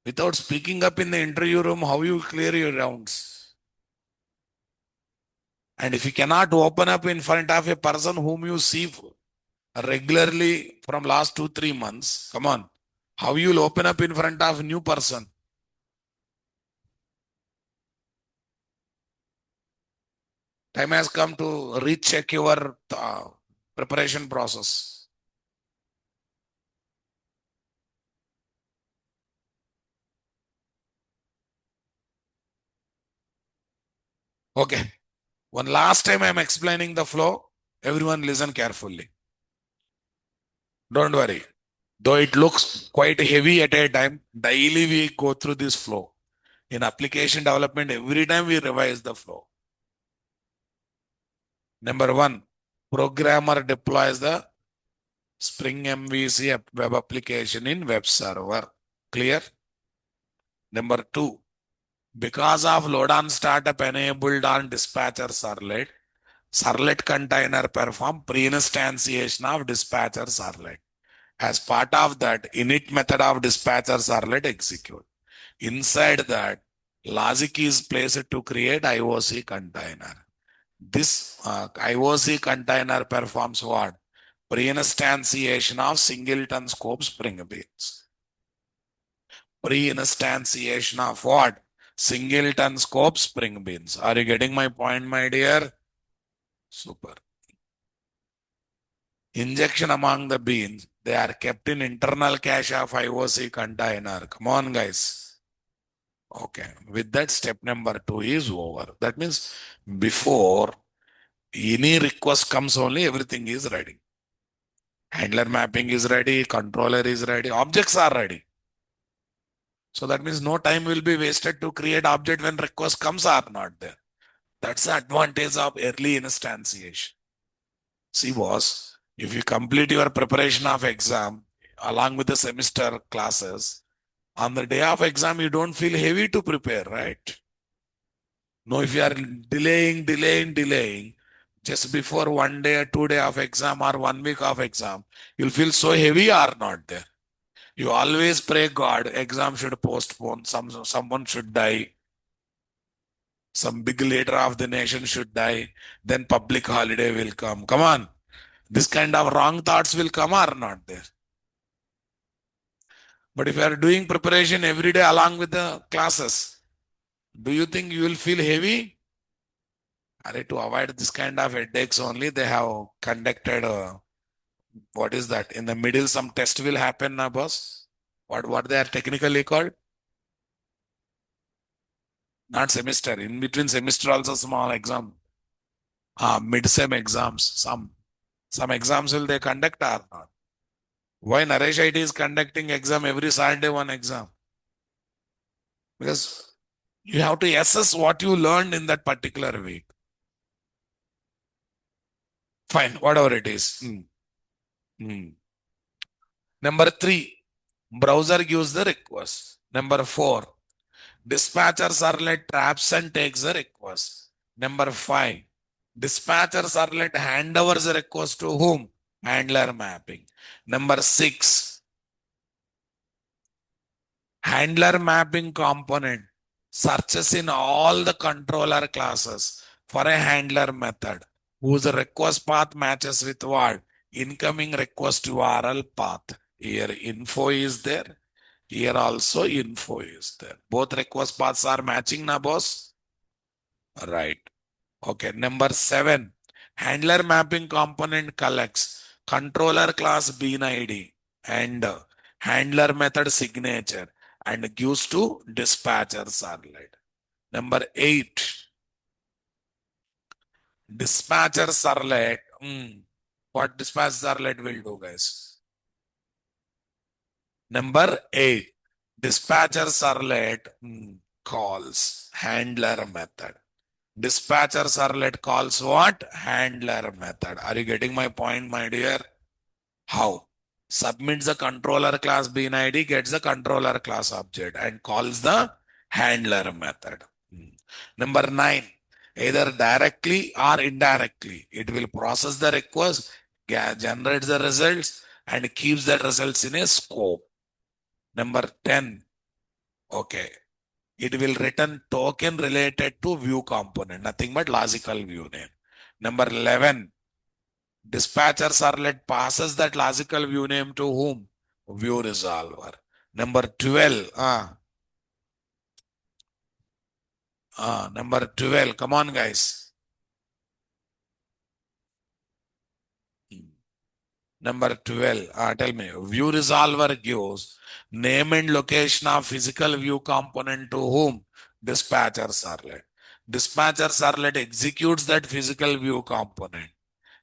Without speaking up in the interview room, how you clear your rounds? And if you cannot open up in front of a person whom you see regularly from last 2 3 months, come on, how you will open up in front of a new person? Time has come to recheck your preparation process. Okay. One last time I'm explaining the flow. Everyone listen carefully. Don't worry. Though it looks quite heavy at a time, daily we go through this flow. In application development, every time we revise the flow. Number one, programmer deploys the Spring MVC web application in web server. Clear? Number two, because of load on startup enabled on dispatcher servlet, servlet container perform pre-instantiation of dispatcher servlet. As part of that, init method of dispatcher servlet execute. Inside that, logic is placed to create IOC container. This IOC container performs what? Pre-instantiation of singleton scope Spring Beans. Pre-instantiation of what? Singleton scope Spring Beans. Are you getting my point, my dear? Super. Injection among the beans, they are kept in internal cache of IOC container. Come on, guys. Okay. With that, step number 2 is over. That means before any request comes only, everything is ready. Handler mapping is ready, controller is ready, objects are ready. So that means no time will be wasted to create object when request comes are not there. That's the advantage of early instantiation. See, boss, if you complete your preparation of exam along with the semester classes, on the day of exam, you don't feel heavy to prepare, right? No, if you are delaying, just before 1 day or 2 day of exam or 1 week of exam, you'll feel so heavy or not there. You always pray God, exam should postpone, someone should die, some big leader of the nation should die, then public holiday will come. Come on. This kind of wrong thoughts will come or not there. But if you are doing preparation every day along with the classes, do you think you will feel heavy? To avoid this kind of headaches only, they have conducted what is that? In the middle, some test will happen, na boss. What they are technically called? Not semester. In between semester, also small exam. Mid-sem exams. Some exams will they conduct or not? Why Naresh IT is conducting exam every Saturday one exam? Because you have to assess what you learned in that particular week. Fine, whatever it is. Hmm. Number three, browser gives the request. Number four, dispatcher servlet traps and takes the request. Number five, dispatcher servlet handovers the request to whom? Handler mapping. Number six, handler mapping component searches in all the controller classes for a handler method whose request path matches with what? Incoming request URL path. Here info is there. Here also info is there. Both request paths are matching now, boss. Right. Okay. Number seven, handler mapping component collects controller class bean ID and handler method signature and gives to dispatcher servlet. Number eight, dispatcher servlet. What dispatcher servlet will do, guys? Number eight, dispatcher servlet calls handler method. Dispatcher servlet calls what? Handler method. Are you getting my point, my dear? How? Submits the controller class bean ID, gets the controller class object and calls the handler method. Number nine, either directly or indirectly, it will process the request, generates the results, and keeps the results in a scope. Number 10, okay, it will return token related to view component, nothing but logical view name. Number 11, dispatcher servlet passes that logical view name to whom? View resolver. Number 12, number 12, come on guys. Number 12, tell me, view resolver gives name and location of physical view component to whom? Dispatcher servlet. Dispatcher servlet executes that physical view component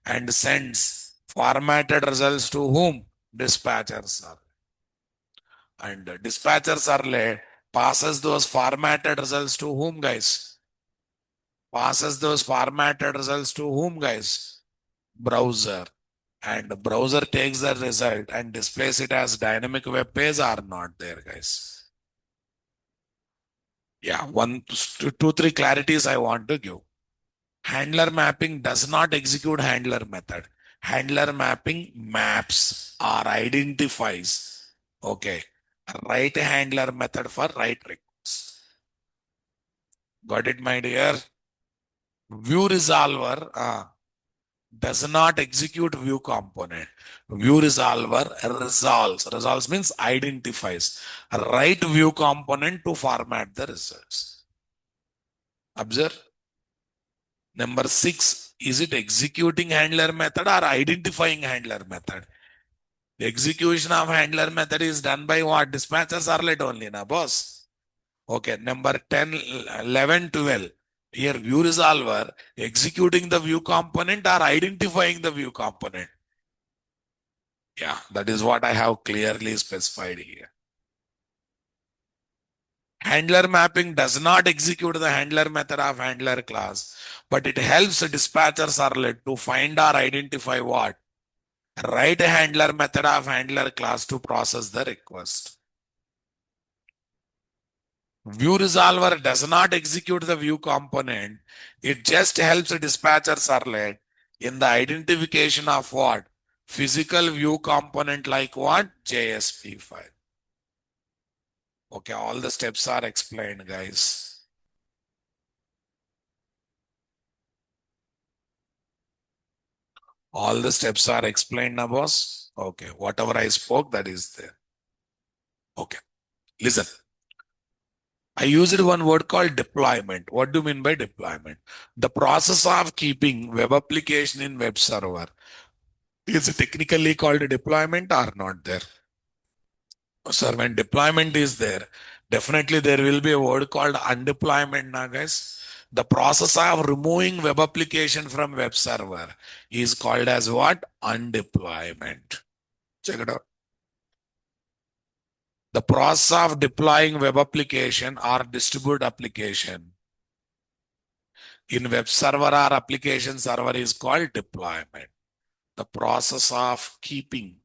and sends formatted results to whom? Dispatcher servlet. And dispatcher servlet passes those formatted results to whom, guys? Passes those formatted results to whom, guys? Browser. And browser takes the result and displays it as dynamic web page or not there, guys. Yeah, two, three clarities I want to give. Handler mapping does not execute handler method. Handler mapping maps or identifies, okay, right handler method for right request. Got it, my dear? View resolver does not execute view component. View resolver resolves. Resolves means identifies. Right view component to format the results. Observe. Number 6, is it executing handler method or identifying handler method? The execution of handler method is done by what? Dispatcher servlet only, na boss. Okay, number 10, 11, 12. Here, view resolver executing the view component or identifying the view component. Yeah, that is what I have clearly specified here. Handler mapping does not execute the handler method of handler class, but it helps the dispatcher servlet to find or identify what? Right handler method of handler class to process the request. View resolver does not execute the view component. It just helps the dispatcher servlet in the identification of what? Physical view component like what? JSP file. Okay, all the steps are explained, guys. All the steps are explained now, boss. Okay, whatever I spoke, that is there. Okay, listen. I used one word called deployment. What do you mean by deployment? The process of keeping web application in web server is technically called deployment or not there? Sir, when deployment is there, definitely there will be a word called undeployment now, guys. The process of removing web application from web server is called as what? Undeployment. Check it out. The process of deploying web application or distribute application in web server or application server is called deployment. The process of keeping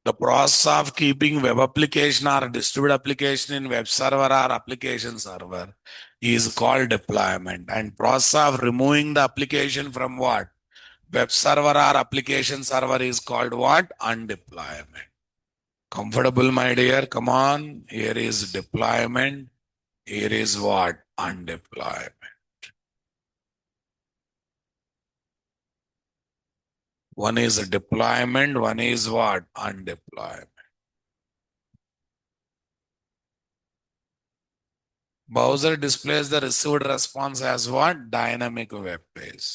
the process of keeping web application or distributed application in web server or application server is called deployment, and process of removing the application from what? Web server or application server is called what? Undeployment. Comfortable, my dear? Come on. Here is deployment. Here is what? Undeployment. One is deployment, one is what? Undeployment. Browser displays the received response as what? Dynamic web page.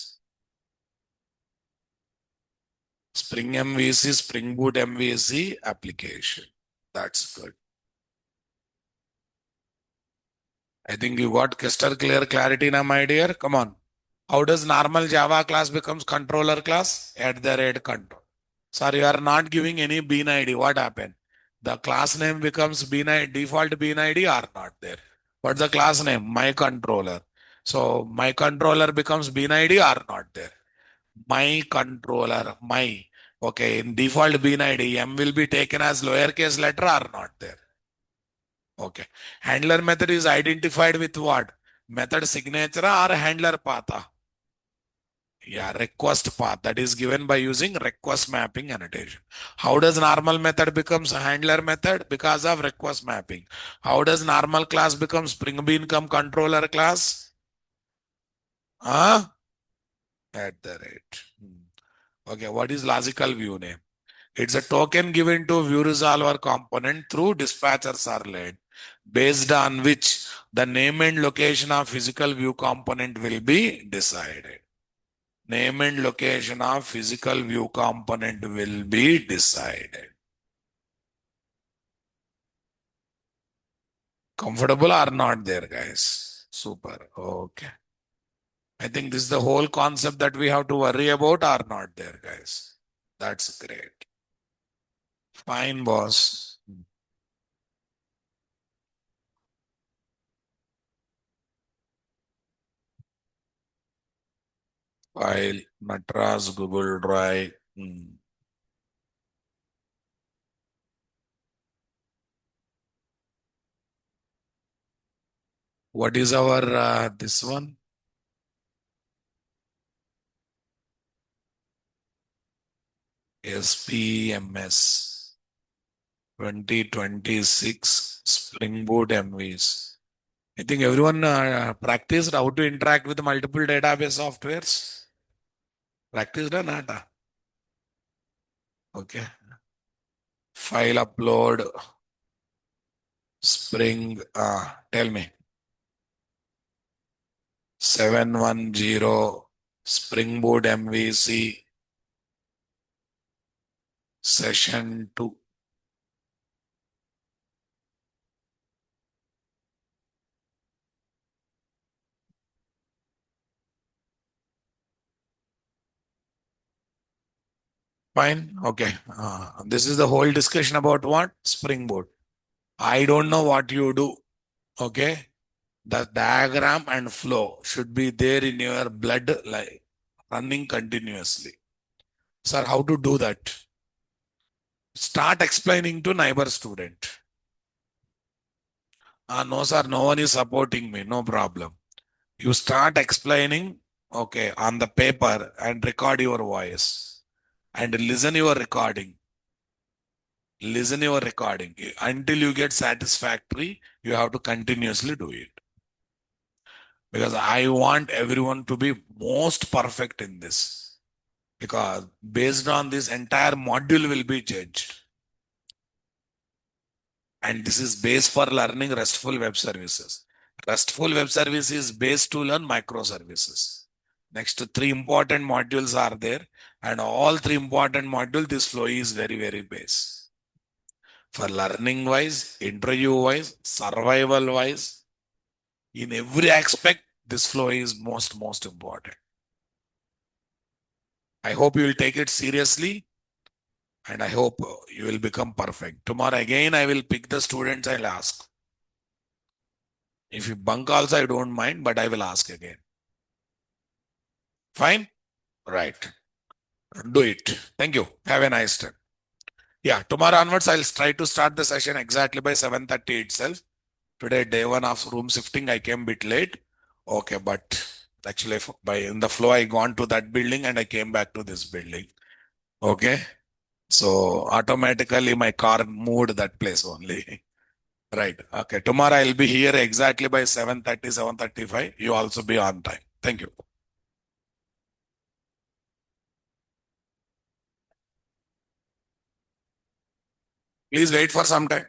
Spring MVC, Spring Boot MVC application. That's good. I think you got crystal clear clarity now, my dear. Come on. How does normal Java class becomes controller class? At the rate control. Sorry, you are not giving any bean ID. What happened? The class name becomes bean ID, default bean ID or not there. What's the class name? My controller. So my controller becomes bean ID or not there. My controller, my. Okay, in default bean ID, M will be taken as lowercase letter or not there. Okay. Handler method is identified with what? Method signature or handler path? Yeah, request path that is given by using request mapping annotation. How does normal method becomes a handler method? Because of request mapping. How does normal class become Spring Bean come controller class? Huh? At the rate. Okay, what is logical view name? It's a token given to view resolver component through dispatcher servlet, based on which the name and location of physical view component will be decided. Name and location of physical view component will be decided. Comfortable or not there, guys? Super. Okay. I think this is the whole concept that we have to worry about or not there, guys. That's great. Fine, boss. File, Nataraj, Google Drive. What is our this one? SPMS 2026 Spring Boot MVs. I think everyone practiced how to interact with multiple database softwares. Practiced or not? Okay. File upload, Spring, tell me. 710 Spring Boot MVC session 2. Fine. Okay. This is the whole discussion about what? Spring Boot. I don't know what you do. Okay. The diagram and flow should be there in your blood, like running continuously. Sir, how to do that? Start explaining to neighbor student. No, sir, no one is supporting me. No problem. You start explaining okay, on the paper and record your voice and listen your recording. Listen your recording until you get satisfactory. You have to continuously do it because I want everyone to be most perfect in this because based on this entire module will be judged. And this is base for learning RESTful web services. RESTful web service is base to learn microservices. Next three important modules are there, and all three important modules, this flow is very, very base. For learning wise, interview wise, survival wise, in every aspect, this flow is most important. I hope you will take it seriously and I hope you will become perfect. Tomorrow again, I will pick the students, I'll ask. If you bunk also, I don't mind, but I will ask again. Fine? Right. Do it. Thank you. Have a nice day. Yeah, tomorrow onwards, I'll try to start the session exactly by 7:30 itself. Today, day one of room shifting, I came a bit late. Okay, but actually, by in the flow, I gone to that building and I came back to this building. Okay. So automatically my car moved that place only. Right. Okay. Tomorrow I'll be here exactly by 7:30, 7:35. You also be on time. Thank you. Please wait for some time.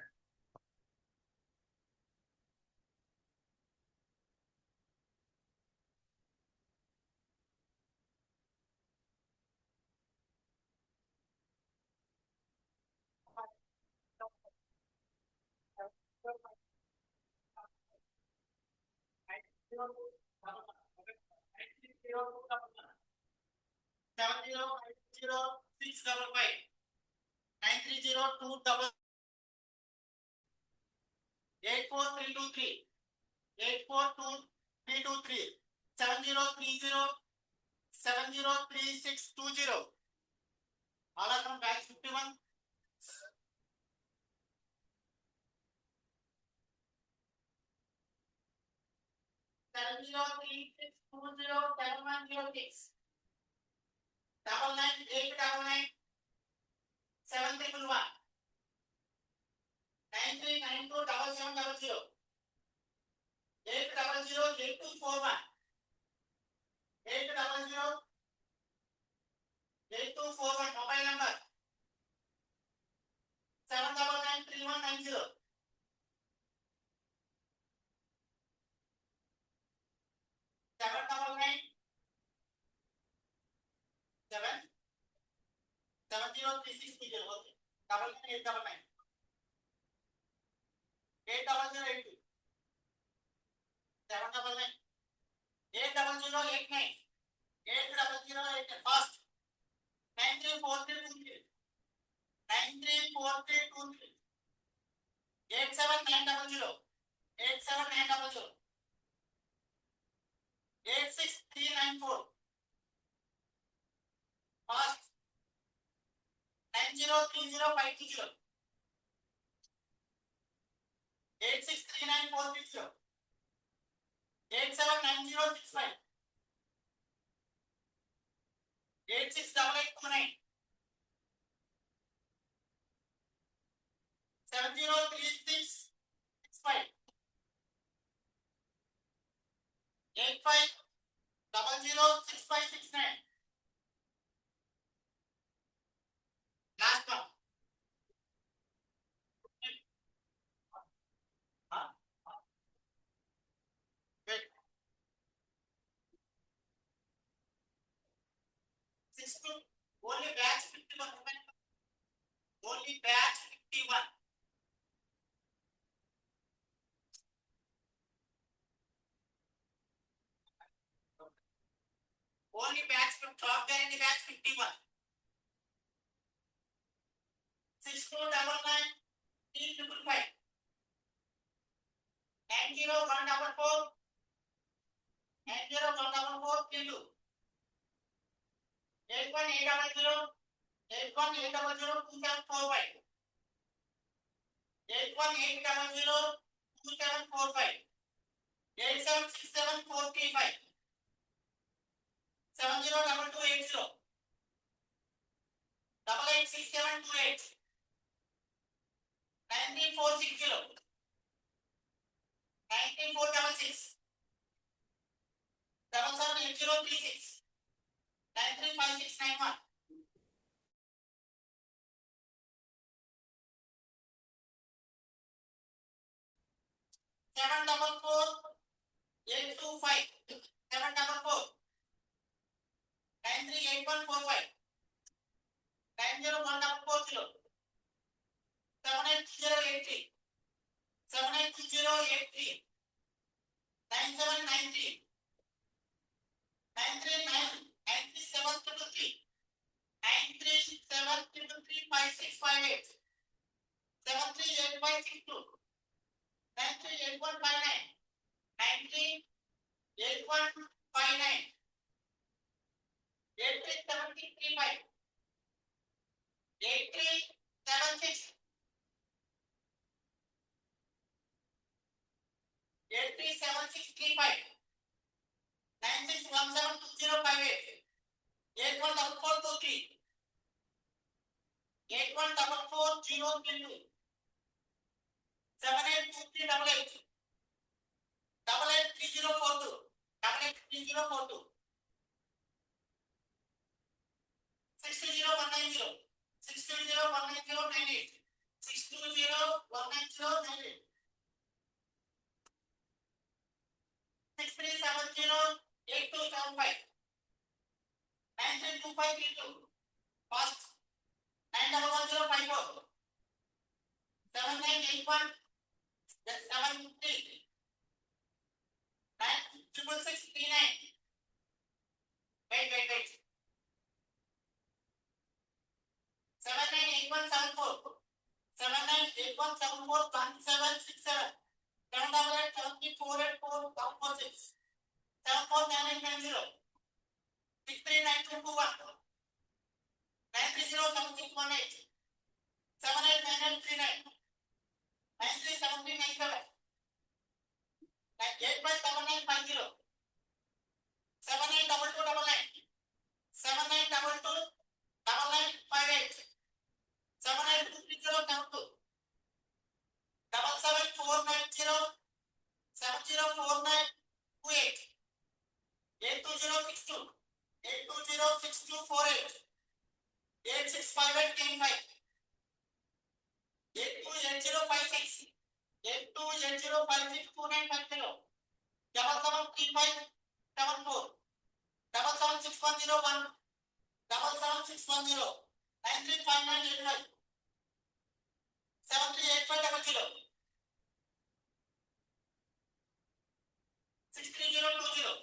702280 886728 19460 19466 778036 935691 744825 744 938145 90140 78083 78083 9793 939 93733 93733 5658 738562 938159 938159 837035 8376 837635 96172058 814423 81440032 782388 883042 883042 620 620 620 6370 8275 932532 first 91054 7981 73 96639 wait 798174 798174 1767 788748446 749890 639221 9307618 789939 937397 857950 782299 79229958 782307 77490 704928 82062 8206248 865895 828056 8280562950 773574 77610 77610 935985 738500 63020